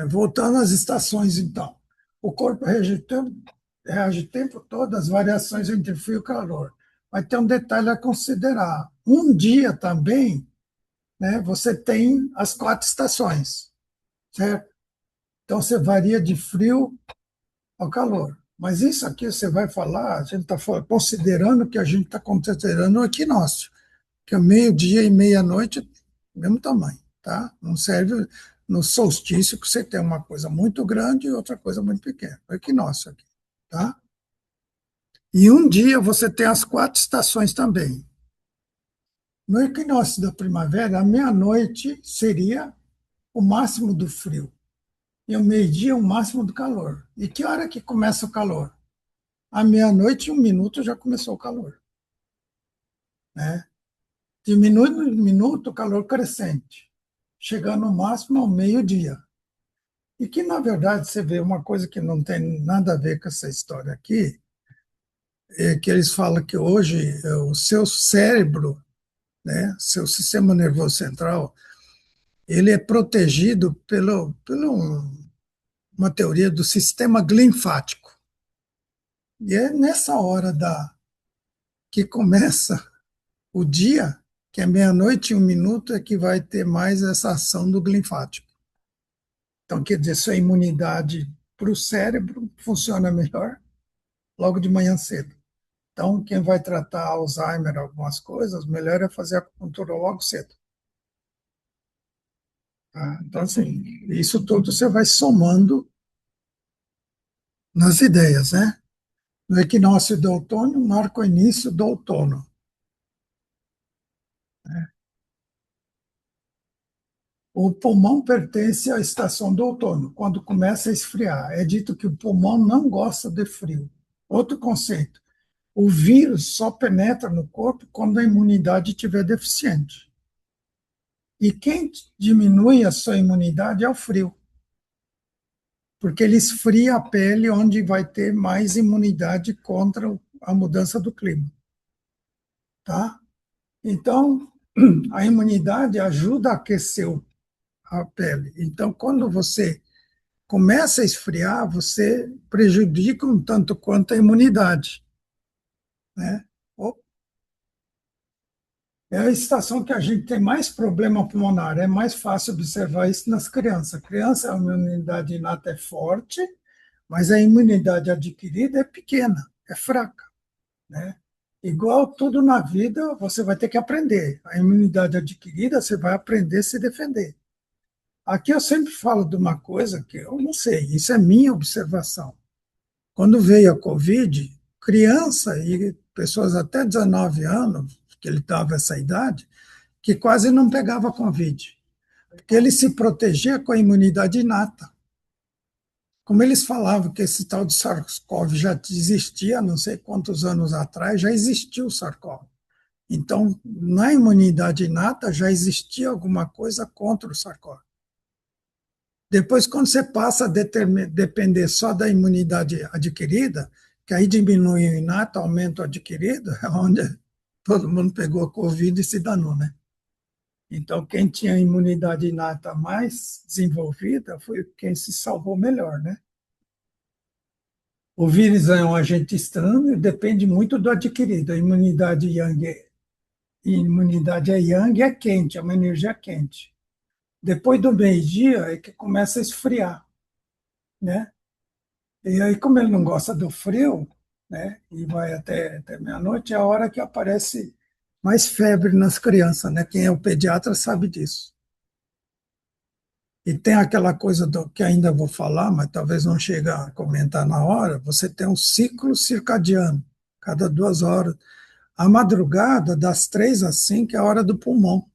Voltando às estações, então. O corpo reage o tempo todo às variações entre frio e calor. Mas tem um detalhe a considerar. Um dia também, né, você tem as 4 estações, certo? Então você varia de frio ao calor. Mas isso aqui você vai falar, a gente está considerando que a gente está considerando o equinócio, que é meio-dia e meia-noite, mesmo tamanho, tá? Não serve no solstício que você tem uma coisa muito grande e outra coisa muito pequena. O equinócio aqui, tá? E um dia você tem as quatro estações também. No equinócio da primavera, a meia-noite seria o máximo do frio e ao meio-dia o máximo do calor. E que hora que começa o calor? À meia-noite, 1 minuto já começou o calor, né? Diminui no minuto o calor crescente, chegando no máximo ao meio-dia. E que, na verdade, você vê uma coisa que não tem nada a ver com essa história aqui, é que eles falam que hoje o seu cérebro, né, seu sistema nervoso central, ele é protegido uma teoria do sistema linfático. E é nessa hora que começa o dia, que é meia-noite e 1 minuto, é que vai ter mais essa ação do linfático. Então, quer dizer, sua imunidade para o cérebro funciona melhor logo de manhã cedo. Então, quem vai tratar Alzheimer, algumas coisas, melhor é fazer a acupuntura logo cedo. Tá? Então, assim, isso tudo você vai somando nas ideias, né? No equinócio do outono, marca o início do outono. O pulmão pertence à estação do outono, quando começa a esfriar. É dito que o pulmão não gosta de frio. Outro conceito: o vírus só penetra no corpo quando a imunidade estiver deficiente. E quem diminui a sua imunidade é o frio, porque ele esfria a pele, onde vai ter mais imunidade contra a mudança do clima, tá? Então, a imunidade ajuda a aquecer a pele. Então, quando você começa a esfriar, você prejudica um tanto quanto a imunidade, né? É a estação que a gente tem mais problema pulmonar. É mais fácil observar isso nas crianças. Criança, a imunidade inata é forte, mas a imunidade adquirida é pequena, é fraca, né? Igual tudo na vida, você vai ter que aprender. A imunidade adquirida, você vai aprender a se defender. Aqui eu sempre falo de uma coisa que eu não sei, isso é minha observação. Quando veio a Covid, criança e pessoas até 19 anos, que ele estava essa idade, que quase não pegava Covid, porque ele se protegia com a imunidade inata. Como eles falavam que esse tal de SARS-CoV já existia, não sei quantos anos atrás, já existiu o SARS-CoV. Então, na imunidade inata já existia alguma coisa contra o SARS-CoV. Depois, quando você passa a depender só da imunidade adquirida, que aí diminui o inato, aumenta o adquirido, é onde todo mundo pegou a Covid e se danou, né? Então, quem tinha imunidade inata mais desenvolvida foi quem se salvou melhor, né? O vírus é um agente estranho e depende muito do adquirido. A imunidade é yang, é quente, é uma energia quente. Depois do meio-dia é que começa a esfriar, né? E aí, como ele não gosta do frio, né? E vai até meia-noite, é a hora que aparece mais febre nas crianças, né? Quem é o pediatra sabe disso. E tem aquela coisa que ainda vou falar, mas talvez não chegue a comentar na hora, você tem um ciclo circadiano, cada 2 horas. A madrugada, das 3 às 5, é a hora do pulmão.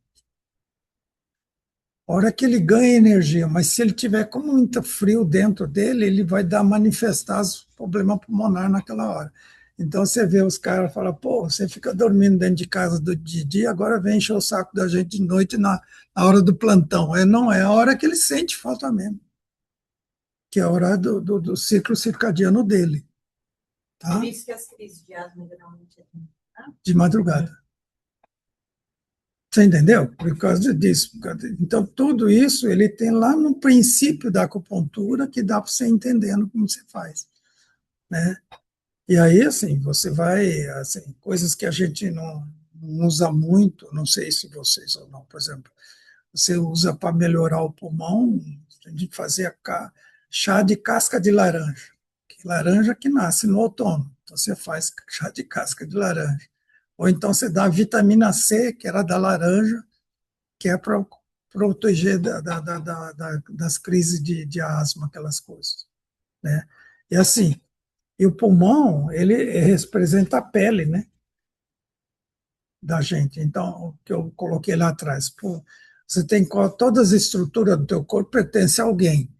A hora que ele ganha energia, mas se ele tiver com muito frio dentro dele, ele vai dar manifestar os problemas pulmonares naquela hora. Então você vê os caras falam, pô, você fica dormindo dentro de casa de dia, agora vem encher o saco da gente de noite na hora do plantão. Não, é a hora que ele sente falta mesmo, que é a hora do ciclo circadiano dele, tá? Por isso que as crises de asma geralmente é De madrugada. Você entendeu? Por causa disso. Então, tudo isso ele tem lá no princípio da acupuntura que dá para você entendendo como você faz, né? E aí, assim, você vai, assim, coisas que a gente não usa muito, não sei se vocês ou não, por exemplo, você usa para melhorar o pulmão, a gente fazia chá de casca de laranja, que laranja que nasce no outono, então você faz chá de casca de laranja. Ou então você dá vitamina C, que era da laranja, que é para proteger das crises de asma, aquelas coisas, né? E assim, E o pulmão, ele representa a pele, né, da gente. Então, o que eu coloquei lá atrás, pô, você tem todas as estruturas do teu corpo pertencem a alguém.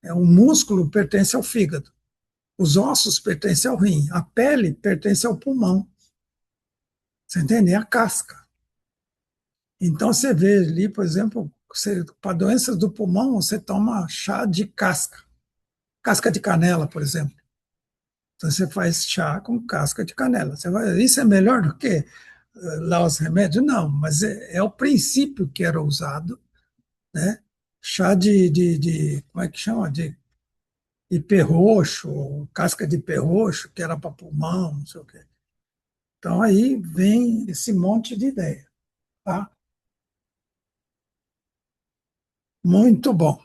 O músculo pertence ao fígado. Os ossos pertencem ao rim. A pele pertence ao pulmão. Você entende? É a casca. Então, você vê ali, por exemplo, para doenças do pulmão, você toma chá de casca. Casca de canela, por exemplo. Então, você faz chá com casca de canela. Isso é melhor do que lá os remédios? Não, mas é o princípio que era usado, né? Chá como é que chama? De ipê roxo, casca de ipê roxo, que era para pulmão, não sei o quê. Então, aí vem esse monte de ideia, tá? Muito bom.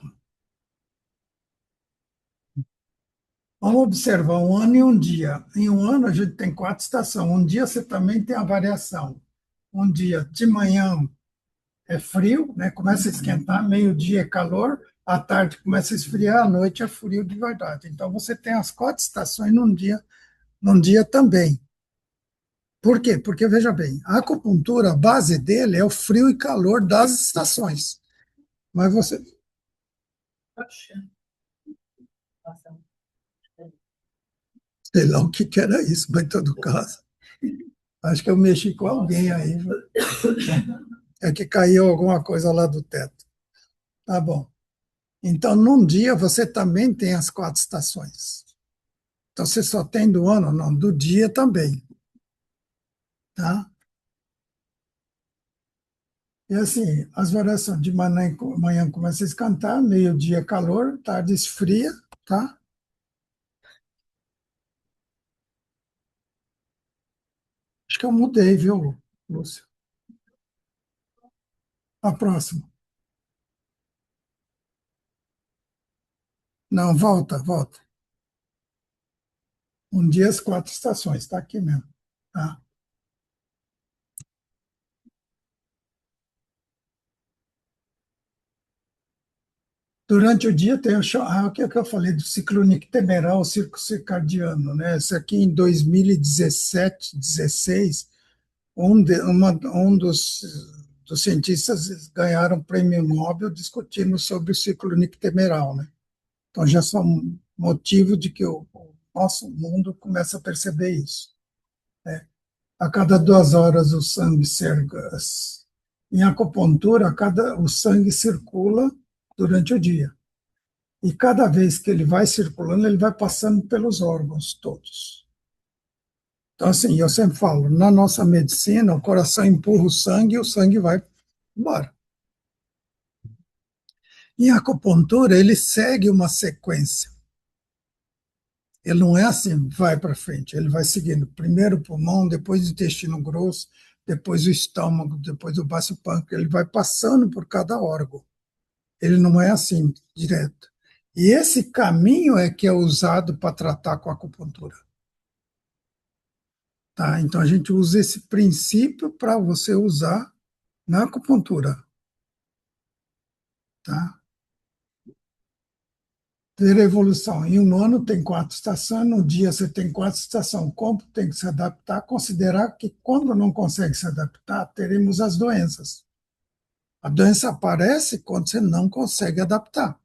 Vamos observar um ano e um dia. Em um ano, a gente tem 4 estações. Um dia você também tem a variação. Um dia de manhã é frio, né? Começa a esquentar, meio-dia é calor, à tarde começa a esfriar, à noite é frio de verdade. Então, você tem as 4 estações num dia também. Por quê? Porque, veja bem, a acupuntura, a base dele é o frio e calor das estações. Mas você, Poxa, nossa, sei lá o que que era isso, mas em todo caso, acho que eu mexi com alguém aí. É que caiu alguma coisa lá do teto. Tá bom. Então, num dia, você também tem as 4 estações. Então, você só tem do ano? Não, do dia também. Tá? E assim, as variações de manhã começa a esquentar, meio-dia calor, tarde esfria, tá? Acho que eu mudei, viu, Lúcio? A próxima. Não, volta, volta. Um dia as 4 estações, tá aqui mesmo. Tá? Durante o dia tem o que é que eu falei do ciclo nictemeral, o ciclo circadiano, né? Isso aqui em 2017, 16, um dos cientistas ganharam o prêmio Nobel discutindo sobre o ciclo nictemeral, né? Então já são motivo de que o nosso mundo começa a perceber isso. A cada 2 horas o sangue circula. Em acupuntura, o sangue circula durante o dia. E cada vez que ele vai circulando, ele vai passando pelos órgãos todos. Então, assim, eu sempre falo, na nossa medicina, o coração empurra o sangue vai embora. Em acupuntura, ele segue uma sequência. Ele não é assim, vai para frente, ele vai seguindo. Primeiro o pulmão, depois o intestino grosso, depois o estômago, depois o baço pâncreas, ele vai passando por cada órgão. Ele não é assim, direto. E esse caminho é que é usado para tratar com a acupuntura. Tá? Então, a gente usa esse princípio para você usar na acupuntura. Tá? Ter evolução. Em um ano tem 4 estações, no dia você tem 4 estações. Como tem que se adaptar? Considerar que quando não consegue se adaptar, teremos as doenças. A doença aparece quando você não consegue adaptar.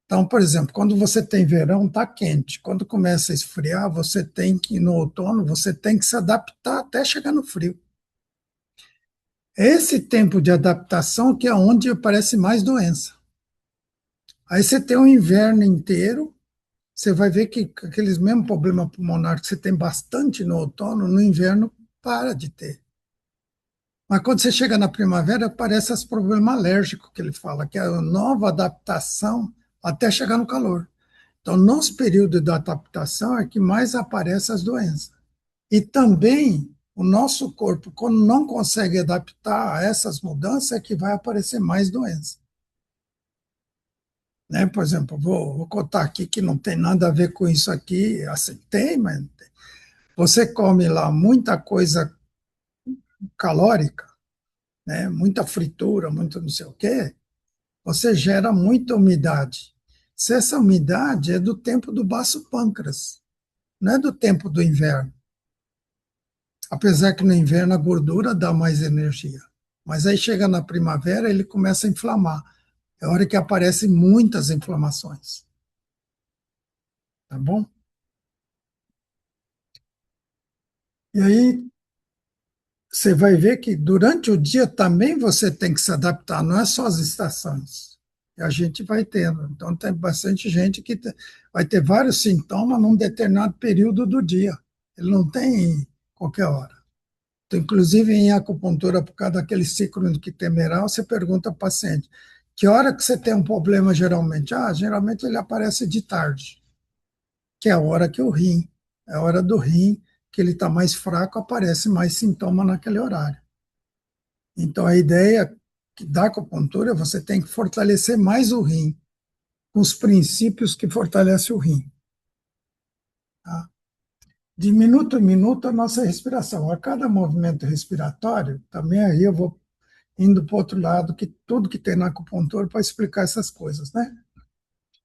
Então, por exemplo, quando você tem verão, está quente. Quando começa a esfriar, você tem que, no outono, você tem que se adaptar até chegar no frio. Esse tempo de adaptação que é onde aparece mais doença. Aí você tem o inverno inteiro, você vai ver que aqueles mesmos problemas pulmonares que você tem bastante no outono, no inverno para de ter. Mas quando você chega na primavera, aparece esse problema alérgico que ele fala, que é a nova adaptação até chegar no calor. Então, nos períodos de adaptação é que mais aparecem as doenças. E também o nosso corpo, quando não consegue adaptar a essas mudanças, é que vai aparecer mais doenças. Né? Por exemplo, vou contar aqui que não tem nada a ver com isso aqui, assim, tem, mas você come lá muita coisa calórica, né? Muita fritura, muito não sei o quê, você gera muita umidade. Se essa umidade é do tempo do baço pâncreas, não é do tempo do inverno. Apesar que no inverno a gordura dá mais energia. Mas aí chega na primavera, ele começa a inflamar. É a hora que aparecem muitas inflamações. Tá bom? E aí você vai ver que durante o dia também você tem que se adaptar, não é só as estações. E a gente vai tendo. Então, tem bastante gente que vai ter vários sintomas num determinado período do dia. Ele não tem em qualquer hora. Então, inclusive, em acupuntura, por causa daquele ciclo que temeral, você pergunta ao paciente, que hora que você tem um problema geralmente? Ah, geralmente ele aparece de tarde, que é a hora que o rim, é a hora do rim, que ele está mais fraco, aparece mais sintoma naquele horário. Então, a ideia da acupuntura, você tem que fortalecer mais o rim, com os princípios que fortalecem o rim. Tá? De minuto em minuto, a nossa respiração. A cada movimento respiratório, também aí eu vou indo para o outro lado, que tudo que tem na acupuntura para explicar essas coisas, né?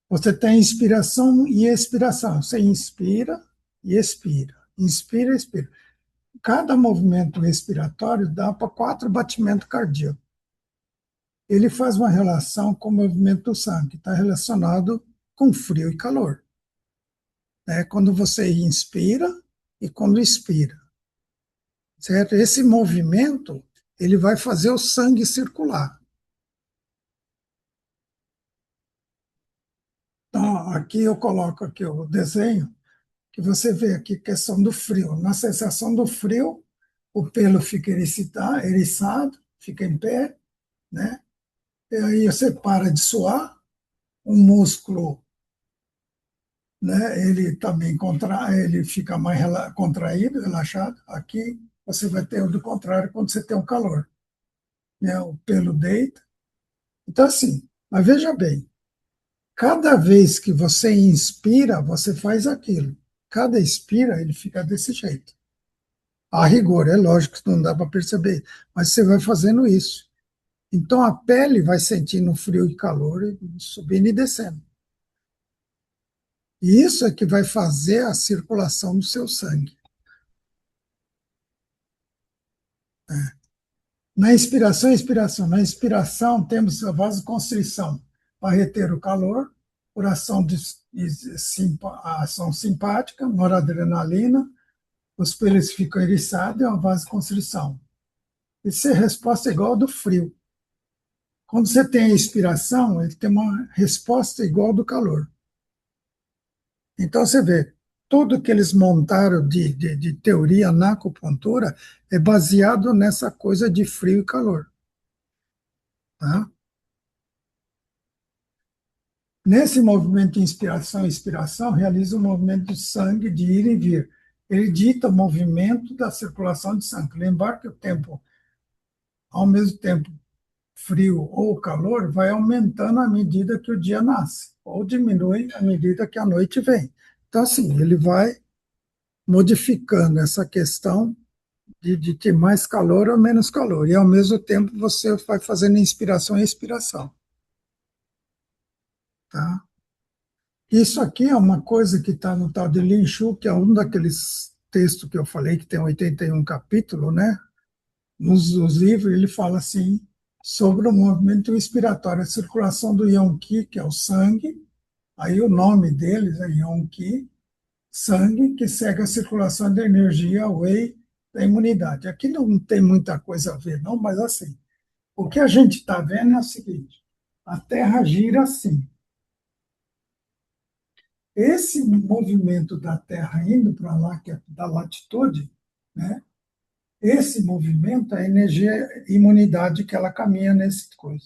Você tem inspiração e expiração. Você inspira e expira. Inspira e expira. Cada movimento respiratório dá para 4 batimentos cardíacos. Ele faz uma relação com o movimento do sangue, está relacionado com frio e calor. Né? Quando você inspira e quando expira. Certo? Esse movimento, ele vai fazer o sangue circular. Então, aqui eu coloco aqui o desenho, que você vê aqui a questão do frio. Na sensação do frio, o pelo fica eriçado, fica em pé, né? E aí você para de suar, o músculo, né, ele também ele fica mais contraído, relaxado. Aqui você vai ter o do contrário quando você tem o calor, né? O pelo deita. Então, assim, mas veja bem, cada vez que você inspira, você faz aquilo. Cada expira, ele fica desse jeito. A rigor, é lógico que não dá para perceber, mas você vai fazendo isso. Então a pele vai sentindo frio e calor, subindo e descendo. E isso é que vai fazer a circulação do seu sangue. Na inspiração, expiração. Na inspiração, temos a vasoconstrição para reter o calor, por ação, ação simpática, noradrenalina, os pelos ficam eriçados, é uma vasoconstrição. Isso é resposta igual ao do frio. Quando você tem a inspiração, ele tem uma resposta igual ao do calor. Então, você vê, tudo que eles montaram de teoria na acupuntura é baseado nessa coisa de frio e calor. Tá? Nesse movimento de inspiração e expiração, realiza o movimento do sangue de ir e vir. Ele dita o movimento da circulação de sangue. Lembrar que o tempo, ao mesmo tempo, frio ou calor, vai aumentando à medida que o dia nasce, ou diminui à medida que a noite vem. Então, assim, ele vai modificando essa questão de ter mais calor ou menos calor. E, ao mesmo tempo, você vai fazendo inspiração e expiração. Tá? Isso aqui é uma coisa que está no tal de Lin Shu, que é um daqueles textos que eu falei, que tem 81 capítulos, né? Nos livros, ele fala assim, sobre o movimento respiratório, a circulação do Yonqi, que é o sangue, aí o nome deles é Yonqi, sangue, que segue a circulação da energia Wei da imunidade. Aqui não tem muita coisa a ver, não, mas assim, o que a gente está vendo é o seguinte, a Terra gira assim. Esse movimento da Terra indo para lá, que é da latitude, né? Esse movimento é a energia, imunidade que ela caminha nesse coisa.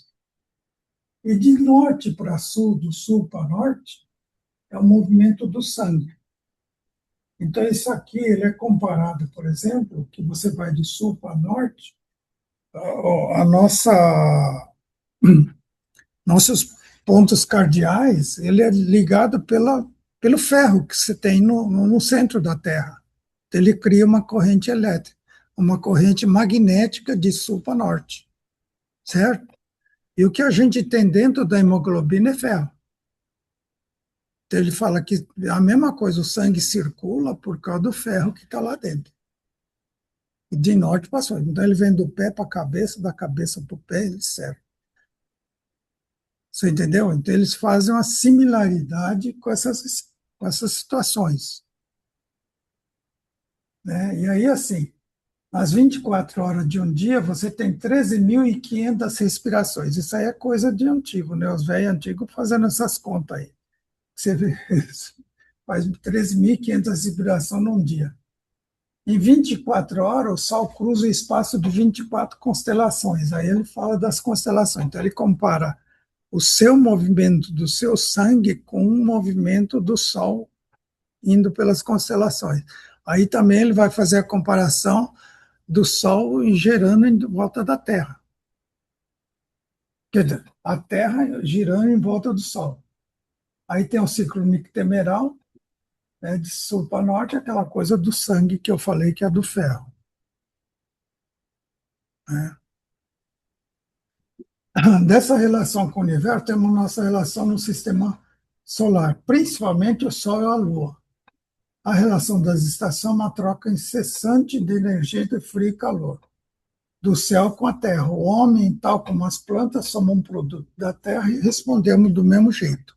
E de norte para sul, do sul para norte, é o movimento do sangue. Então, isso aqui ele é comparado, por exemplo, que você vai de sul para norte, a nossos pontos cardeais, ele é ligado pelo ferro que você tem no centro da Terra. Então, ele cria uma corrente elétrica, uma corrente magnética de sul para norte, certo? E o que a gente tem dentro da hemoglobina é ferro. Então, ele fala que a mesma coisa, o sangue circula por causa do ferro que está lá dentro. E de norte para sul. Então, ele vem do pé para a cabeça, da cabeça para o pé, ele serve. Você entendeu? Então, eles fazem uma similaridade com essas situações. Né? E aí, assim, às 24 horas de um dia, você tem 13.500 respirações. Isso aí é coisa de antigo, né? Os velhos antigos fazendo essas contas aí. Você vê, faz 13.500 respirações num dia. Em 24 horas, o Sol cruza o espaço de 24 constelações. Aí ele fala das constelações. Então, ele compara o seu movimento do seu sangue com o movimento do Sol indo pelas constelações. Aí também ele vai fazer a comparação do Sol girando em volta da Terra. Quer dizer, a Terra girando em volta do Sol. Aí tem o ciclo nictemeral, né, de sul para norte, aquela coisa do sangue que eu falei que é do ferro. Né? Dessa relação com o universo, temos nossa relação no sistema solar, principalmente o Sol e a Lua. A relação das estações é uma troca incessante de energia de frio e calor, do céu com a terra. O homem, tal como as plantas, somos um produto da terra e respondemos do mesmo jeito.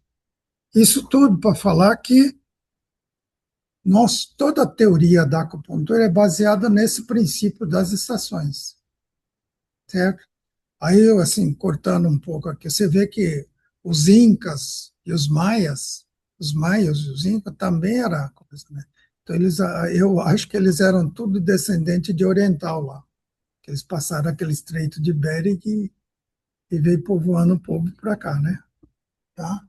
Isso tudo para falar que toda a teoria da acupuntura é baseada nesse princípio das estações, certo? Aí, eu, assim, cortando um pouco aqui, você vê que os incas e os maias e os incas também era coisa, né? Então, eu acho que eles eram tudo descendente de oriental lá, que eles passaram aquele estreito de Bering e veio povoando o povo para cá, né? Tá?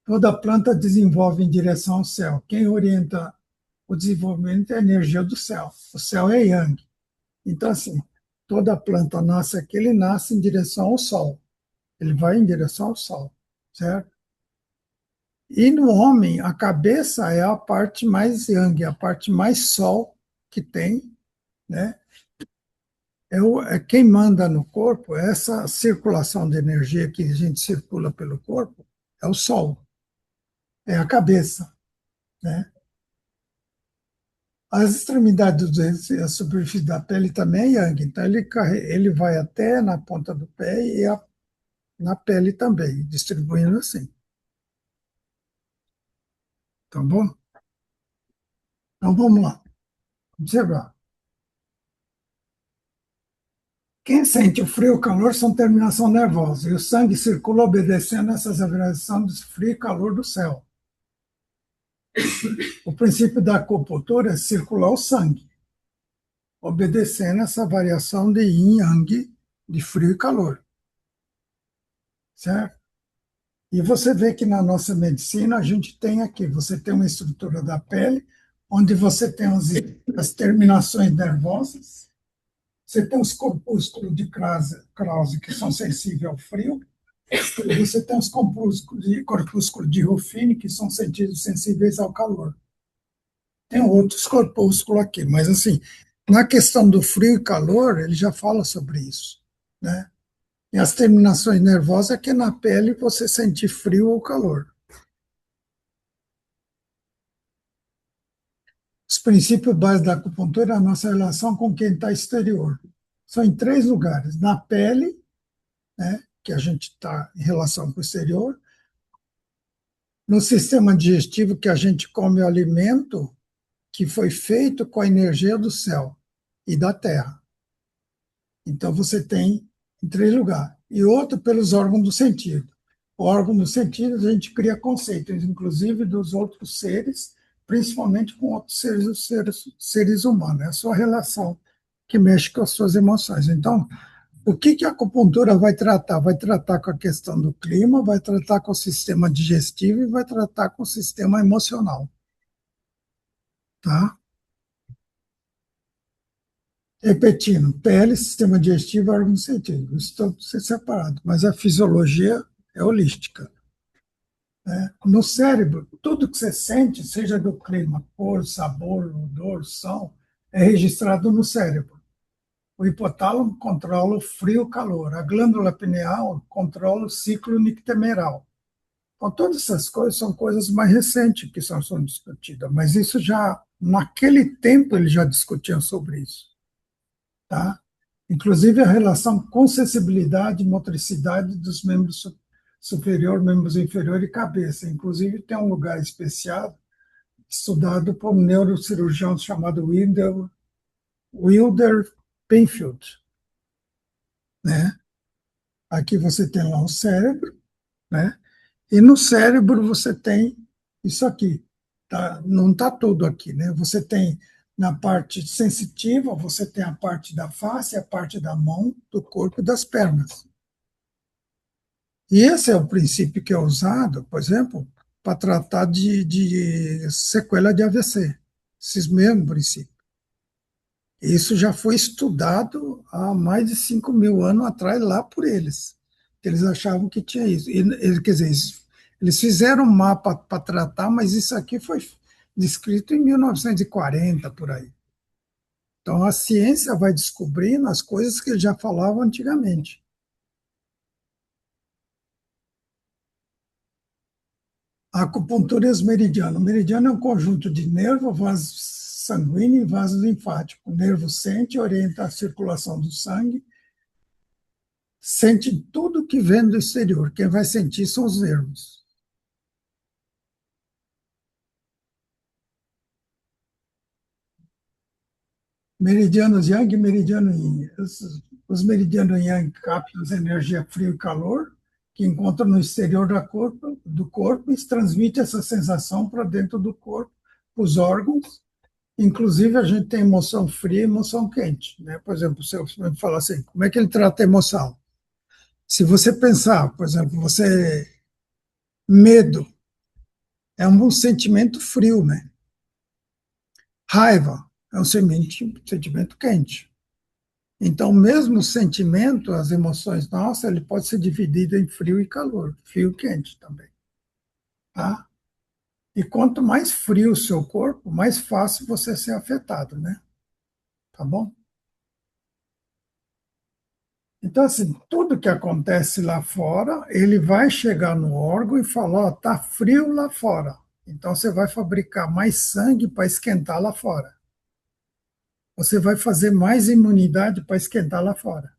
Toda planta desenvolve em direção ao céu. Quem orienta o desenvolvimento é a energia do céu. O céu é Yang. Então, assim, toda planta nasce aqui, ele nasce em direção ao sol. Ele vai em direção ao sol, certo? E no homem, a cabeça é a parte mais yang, a parte mais sol que tem, né? É quem manda no corpo, essa circulação de energia que a gente circula pelo corpo, é o sol, é a cabeça, né? As extremidades do dedos e a superfície da pele também é yang, então ele vai até na ponta do pé e na pele também, distribuindo assim, tá bom? Então vamos lá, observar. Quem sente o frio e o calor são terminação nervosa, e o sangue circula obedecendo essas variações de frio e calor do céu. O princípio da acupuntura é circular o sangue, obedecendo essa variação de yin e yang, de frio e calor. Certo? E você vê que na nossa medicina a gente tem aqui, você tem uma estrutura da pele, onde você tem as terminações nervosas, você tem os corpúsculos de Krause, que são sensíveis ao frio, e você tem os corpúsculos de Ruffini, que são sensíveis ao calor. Tem outros corpúsculos aqui, mas assim, na questão do frio e calor, ele já fala sobre isso, né? E as terminações nervosas é que na pele você sente frio ou calor. Os princípios básicos da acupuntura é a nossa relação com quem está exterior. São em 3 lugares. Na pele, né, que a gente está em relação com o exterior. No sistema digestivo, que a gente come o alimento que foi feito com a energia do céu e da terra. Então, você tem em 3 lugares. E outro pelos órgãos do sentido. O órgão do sentido, a gente cria conceitos, inclusive dos outros seres, principalmente com outros seres humanos. É a sua relação que mexe com as suas emoções. Então, o que a acupuntura vai tratar? Vai tratar com a questão do clima, vai tratar com o sistema digestivo e vai tratar com o sistema emocional. Tá? Repetindo, pele, sistema digestivo, órgão sensitivo. Isso tudo separado, mas a fisiologia é holística. Né? No cérebro, tudo que você sente, seja do clima, cor, sabor, odor, som, é registrado no cérebro. O hipotálamo controla o frio e o calor. A glândula pineal controla o ciclo nictemeral. Então, todas essas coisas são coisas mais recentes que são discutidas, mas isso já, naquele tempo, eles já discutiam sobre isso, tá? Inclusive a relação com sensibilidade e motricidade dos membros superior, membros inferior e cabeça. Inclusive tem um lugar especial estudado por um neurocirurgião chamado Wilder Penfield, né? Aqui você tem lá o cérebro, né? E no cérebro você tem isso aqui, tá? Não está tudo aqui, né? Você tem na parte sensitiva, você tem a parte da face, a parte da mão, do corpo e das pernas. E esse é o princípio que é usado, por exemplo, para tratar de sequela de AVC. Esses mesmos princípios. Isso já foi estudado há mais de 5.000 anos atrás, lá por eles. Eles achavam que tinha isso. Quer dizer, eles fizeram um mapa para tratar, mas isso aqui foi descrito em 1940, por aí. Então, a ciência vai descobrindo as coisas que eles já falavam antigamente. A acupuntura e os meridianos. O meridiano é um conjunto de nervo, vaso sanguíneo e vaso linfático. O nervo sente e orienta a circulação do sangue, sente tudo que vem do exterior. Quem vai sentir são os nervos. Meridianos Yang e meridiano Yin. Os meridianos Yang captam as energias frio e calor que encontram no exterior do corpo e transmite essa sensação para dentro do corpo, os órgãos. Inclusive, a gente tem emoção fria e emoção quente, né? Por exemplo, se eu falar assim, como é que ele trata a emoção? Se você pensar, por exemplo, medo é um sentimento frio, né? Raiva é um sentimento quente. Então, mesmo o sentimento, as emoções nossas, ele pode ser dividido em frio e calor, frio e quente também, tá? E quanto mais frio o seu corpo, mais fácil você ser afetado, né? Tá bom? Então, assim, tudo que acontece lá fora, ele vai chegar no órgão e falar, ó, tá frio lá fora. Então, você vai fabricar mais sangue para esquentar lá fora. Você vai fazer mais imunidade para esquentar lá fora.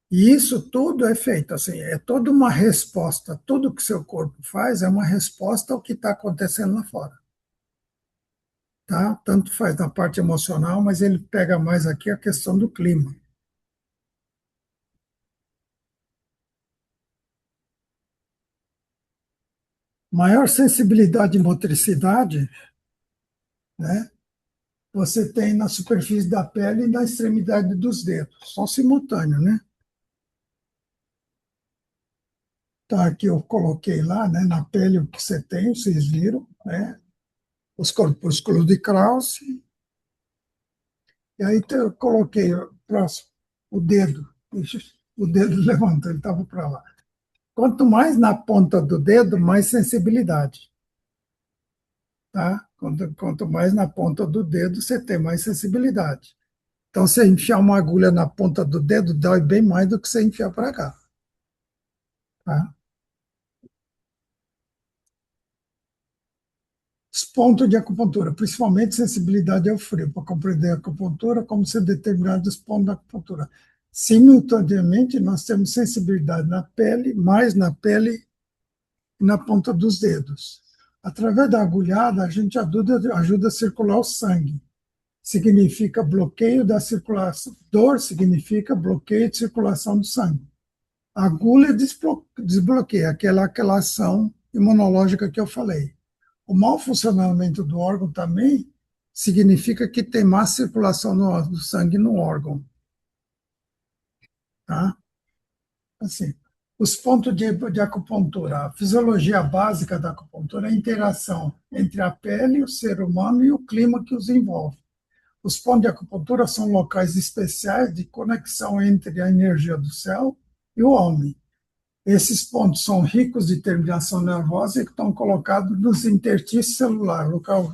E isso tudo é feito, assim, é toda uma resposta. Tudo que seu corpo faz é uma resposta ao que está acontecendo lá fora. Tá? Tanto faz na parte emocional, mas ele pega mais aqui a questão do clima. Maior sensibilidade e motricidade, né? Você tem na superfície da pele e na extremidade dos dedos, só simultâneo, né? Tá, aqui eu coloquei lá, né, na pele o que você tem, vocês viram, né? Os corpúsculos de Krause. E aí eu coloquei próximo o dedo. O dedo levantou, ele estava para lá. Quanto mais na ponta do dedo, mais sensibilidade. Tá? Quanto mais na ponta do dedo, você tem mais sensibilidade. Então, você enfiar uma agulha na ponta do dedo, dói bem mais do que você enfiar para cá. Tá? Os pontos de acupuntura, principalmente sensibilidade ao frio, para compreender a acupuntura, como ser determinados pontos da acupuntura. Simultaneamente, nós temos sensibilidade na pele, mais na pele e na ponta dos dedos. Através da agulhada, a gente ajuda a circular o sangue. Significa bloqueio da circulação. Dor significa bloqueio de circulação do sangue. A agulha desbloqueia aquela ação imunológica que eu falei. O mau funcionamento do órgão também significa que tem má circulação do sangue no órgão. Tá? Assim, os pontos de acupuntura. A fisiologia básica da acupuntura é a interação entre a pele, o ser humano e o clima que os envolve. Os pontos de acupuntura são locais especiais de conexão entre a energia do céu e o homem. Esses pontos são ricos de terminação nervosa e que estão colocados nos interstícios celulares, local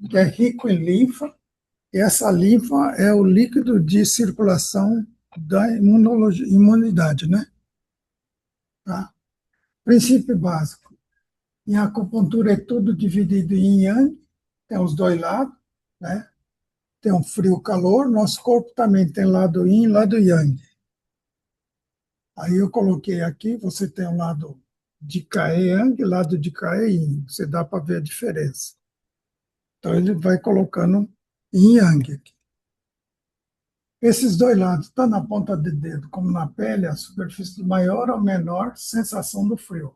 que é rico em linfa, e essa linfa é o líquido de circulação da imunidade, né? Tá? Princípio básico. Em acupuntura é tudo dividido em yang, tem os dois lados, né? Tem um frio e calor. Nosso corpo também tem lado yin e lado yang. Aí eu coloquei aqui, você tem um lado de Kai Yang e lado de Kai Yin. Você dá para ver a diferença. Então ele vai colocando Yin Yang aqui. Esses dois lados, tanto na ponta do dedo como na pele, a superfície de maior ou menor sensação do frio.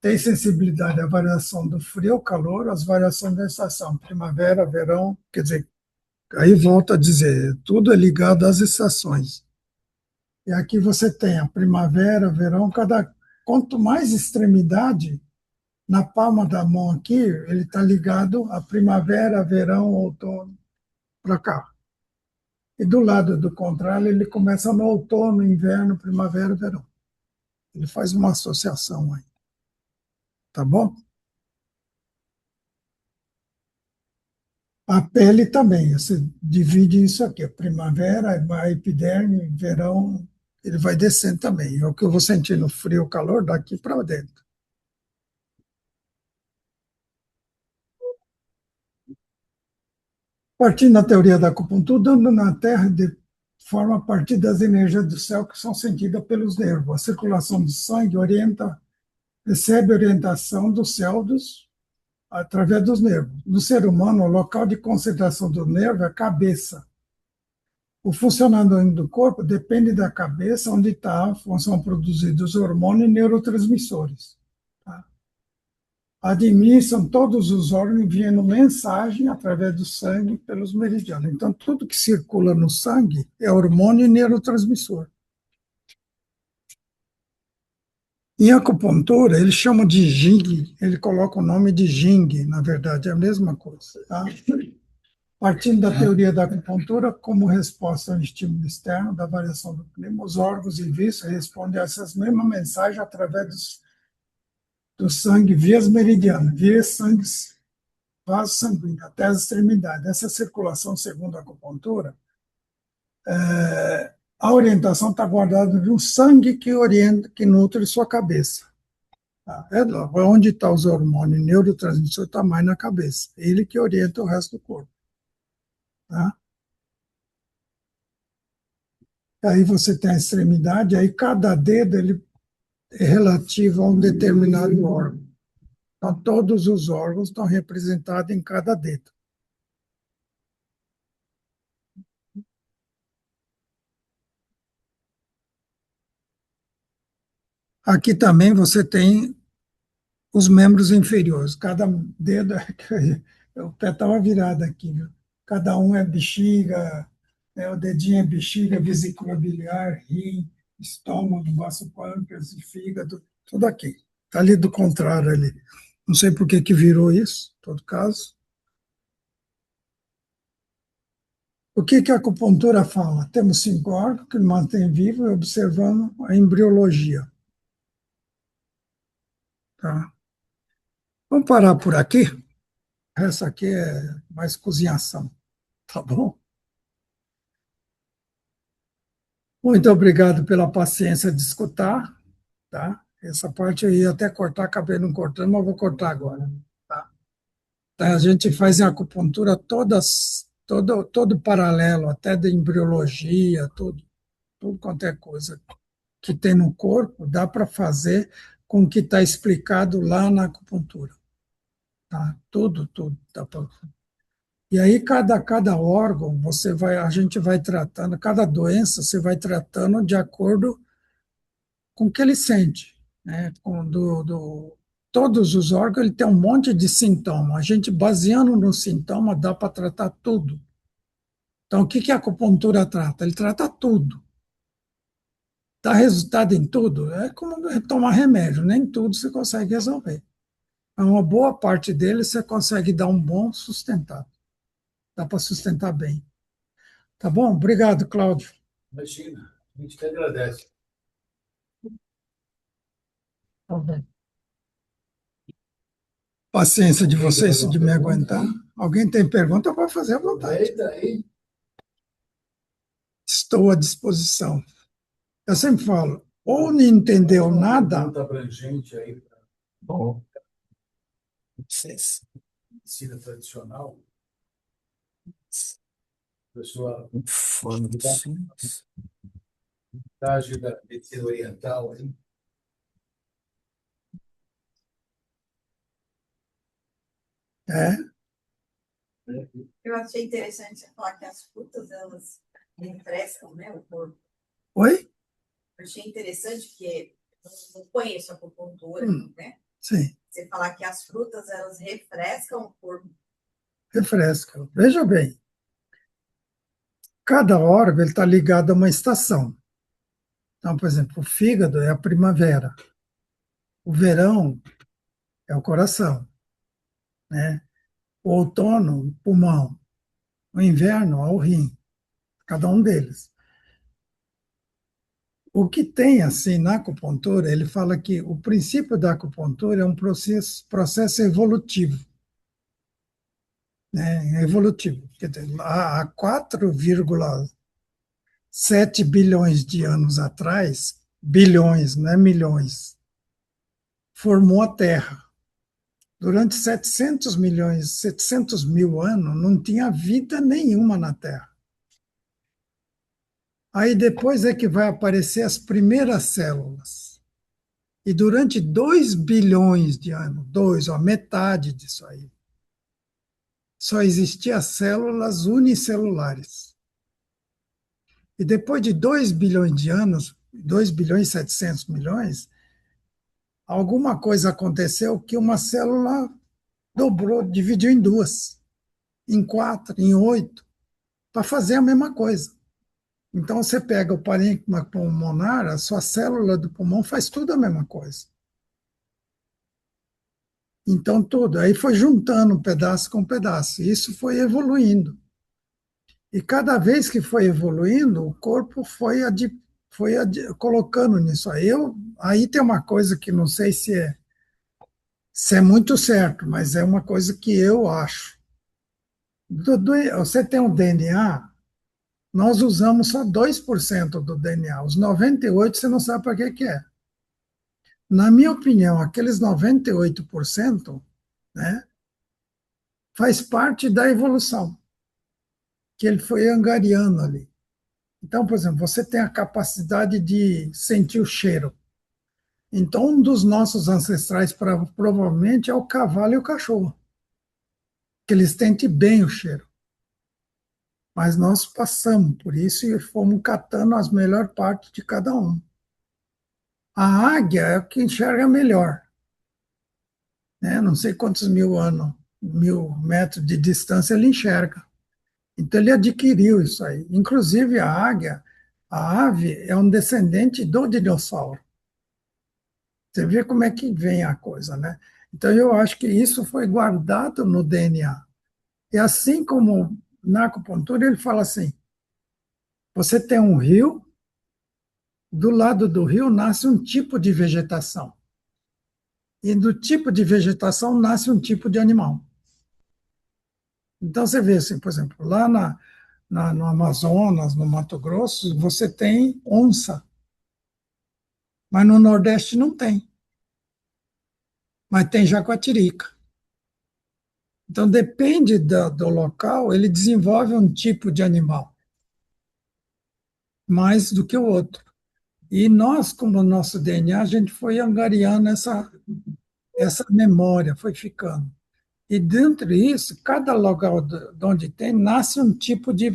Tem sensibilidade à variação do frio, calor, às variações da estação, primavera, verão, quer dizer, aí volta a dizer, tudo é ligado às estações. E aqui você tem a primavera, verão, quanto mais extremidade, na palma da mão aqui, ele está ligado a primavera, verão, outono, para cá. E do lado do contrário, ele começa no outono, inverno, primavera, verão. Ele faz uma associação aí. Tá bom? A pele também, você divide isso aqui, a primavera, a epiderme, verão, ele vai descendo também. É o que eu vou sentir no frio, calor, daqui para dentro. Partindo da teoria da acupuntura, dando na Terra forma a partir das energias do céu que são sentidas pelos nervos. A circulação do sangue recebe orientação dos céus através dos nervos. No ser humano, o local de concentração do nervo é a cabeça. O funcionamento do corpo depende da cabeça, onde são produzidos hormônios e neurotransmissores. Tá? Administram todos os órgãos enviando mensagem através do sangue pelos meridianos. Então, tudo que circula no sangue é hormônio e neurotransmissor. Em acupuntura, eles chamam de Jing, ele coloca o nome de Jing, na verdade, é a mesma coisa. Tá? Partindo da teoria da acupuntura, como resposta ao estímulo externo da variação do clima, os órgãos e vísceras respondem a essas mesmas mensagens através do sangue, vias meridianas, vasos sanguíneos, até as extremidades. Essa circulação, segundo a acupuntura, a orientação está guardada no sangue que orienta, que nutre sua cabeça. Tá? Onde estão os hormônios e neurotransmissores está mais na cabeça. Ele que orienta o resto do corpo. Tá? Aí você tem a extremidade, aí cada dedo ele é relativo a um determinado órgão. Então, todos os órgãos estão representados em cada dedo. Aqui também você tem os membros inferiores. Cada dedo, o pé estava virado aqui, viu? Cada um é bexiga, o dedinho é bexiga, vesícula biliar, rim, estômago, baço pâncreas, fígado, tudo aqui. Está ali do contrário ali. Não sei por que que virou isso, em todo caso. O que que a acupuntura fala? Temos 5 órgãos que mantém vivo e observando a embriologia. Tá? Vamos parar por aqui? Essa aqui é mais cozinhação, tá bom? Muito obrigado pela paciência de escutar, tá? Essa parte eu ia até cortar, acabei não cortando, mas vou cortar agora, tá? Tá, a gente faz em acupuntura todo paralelo, até da embriologia, tudo quanto é coisa que tem no corpo, dá para fazer com o que está explicado lá na acupuntura, tá? Tudo dá para. E aí cada órgão a gente vai tratando, cada doença você vai tratando de acordo com o que ele sente, né? Todos os órgãos ele tem um monte de sintoma. A gente baseando no sintoma dá para tratar tudo. Então o que que a acupuntura trata? Ele trata tudo. Dá resultado em tudo? É como tomar remédio, nem tudo você consegue resolver. Uma boa parte dele você consegue dar um bom sustentado. Dá para sustentar bem. Tá bom? Obrigado, Cláudio. Imagina, a gente que agradece. Tá bem. Paciência de vocês de me aguentar. Alguém tem pergunta, pode fazer à vontade. Daí, Estou à disposição. Eu sempre falo, ou não entendeu nada, pergunta abrangente aí. Bom, medicina tradicional, a pessoa estágio da medicina oriental, aí, É, né? Eu achei interessante você falar que as frutas, elas refrescam, né, o corpo. oi? Eu achei interessante que eu não conheço a acupuntura, né? Sim, Você falar que as frutas, elas refrescam o corpo. refresca. Veja bem, cada órgão está ligado a uma estação. Então, por exemplo, o fígado é a primavera, o verão é o coração, né? O outono, o pulmão, o inverno é o rim, cada um deles. O que tem, assim, na acupuntura, ele fala que o princípio da acupuntura é um processo evolutivo, né? Evolutivo. Quer dizer, há 4,7 bilhões de anos atrás, bilhões, não é milhões, formou a Terra. Durante 700 milhões, 700 mil anos, não tinha vida nenhuma na Terra. Aí depois é que vai aparecer as primeiras células. E durante 2 bilhões de anos, a metade disso aí, só existiam células unicelulares. E depois de 2 bilhões de anos, 2 bilhões e 700 milhões, alguma coisa aconteceu que uma célula dobrou, dividiu em duas, em quatro, em oito, para fazer a mesma coisa. Então, você pega o parênquima pulmonar, a sua célula do pulmão faz tudo a mesma coisa. Então, tudo. Aí foi juntando um pedaço com um pedaço. E isso foi evoluindo. E cada vez que foi evoluindo, o corpo colocando nisso. Aí tem uma coisa que não sei se é muito certo, mas é uma coisa que eu acho. Você tem um DNA, nós usamos só 2% do DNA. Os 98% você não sabe para que é. Na minha opinião, aqueles 98%, né, faz parte da evolução, que ele foi angariando ali. Então, por exemplo, você tem a capacidade de sentir o cheiro. Então, um dos nossos ancestrais provavelmente é o cavalo e o cachorro, que eles sentem bem o cheiro. Mas nós passamos por isso e fomos catando as melhores partes de cada um. A águia é o que enxerga melhor, né? Não sei quantos mil anos, 1.000 metros de distância ele enxerga. Então ele adquiriu isso aí. Inclusive a águia, a ave, é um descendente do dinossauro. Você vê como é que vem a coisa, né? Então eu acho que isso foi guardado no DNA. E assim como na acupuntura ele fala assim, você tem um rio, do lado do rio nasce um tipo de vegetação. E do tipo de vegetação nasce um tipo de animal. Então você vê assim, por exemplo, lá no Amazonas, no Mato Grosso, você tem onça, mas no Nordeste não tem. Mas tem jaguatirica. Então depende do local, ele desenvolve um tipo de animal mais do que o outro. E nós, como nosso DNA, a gente foi angariando essa memória, foi ficando. E dentro disso, cada local de onde tem, nasce um tipo de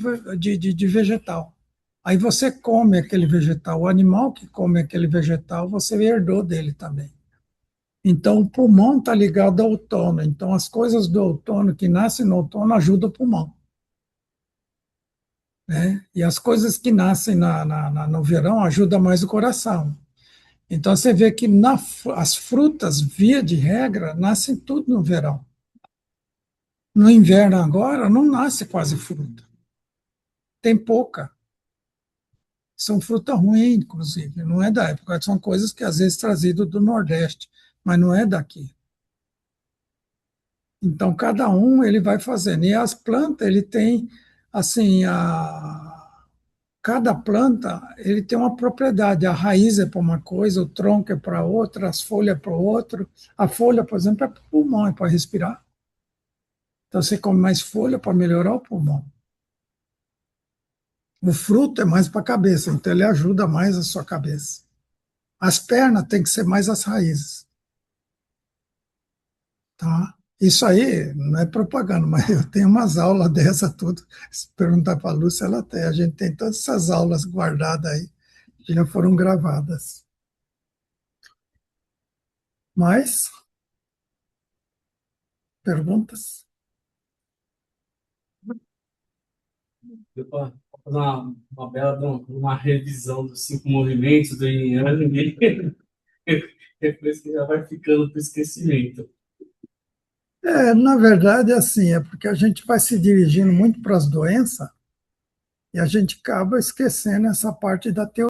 vegetal. Aí você come aquele vegetal. O animal que come aquele vegetal, você herdou dele também. Então, o pulmão está ligado ao outono. Então, as coisas do outono que nascem no outono ajudam o pulmão, né? E as coisas que nascem no verão ajudam mais o coração. Então, você vê que as frutas, via de regra, nascem tudo no verão. No inverno agora, não nasce quase fruta. Tem pouca. São fruta ruim, inclusive. Não é da época. São coisas que às vezes trazidas do Nordeste, mas não é daqui. Então, cada um ele vai fazendo. E as plantas, ele tem, assim, cada planta ele tem uma propriedade. A raiz é para uma coisa, o tronco é para outra, as folhas é para outro. A folha, por exemplo, é para o pulmão, é para respirar. Então você come mais folha para melhorar o pulmão. O fruto é mais para a cabeça, então ele ajuda mais a sua cabeça. As pernas tem que ser mais as raízes, tá? Isso aí não é propaganda, mas eu tenho umas aulas dessa tudo. Se perguntar para a Lúcia, ela tem. A gente tem todas essas aulas guardadas aí, que já foram gravadas. Mais perguntas? Deu para fazer uma bela uma revisão dos 5 movimentos do Yin Yang, depois que já vai ficando para o esquecimento. Na verdade, é assim, é porque a gente vai se dirigindo muito para as doenças e a gente acaba esquecendo essa parte da teoria.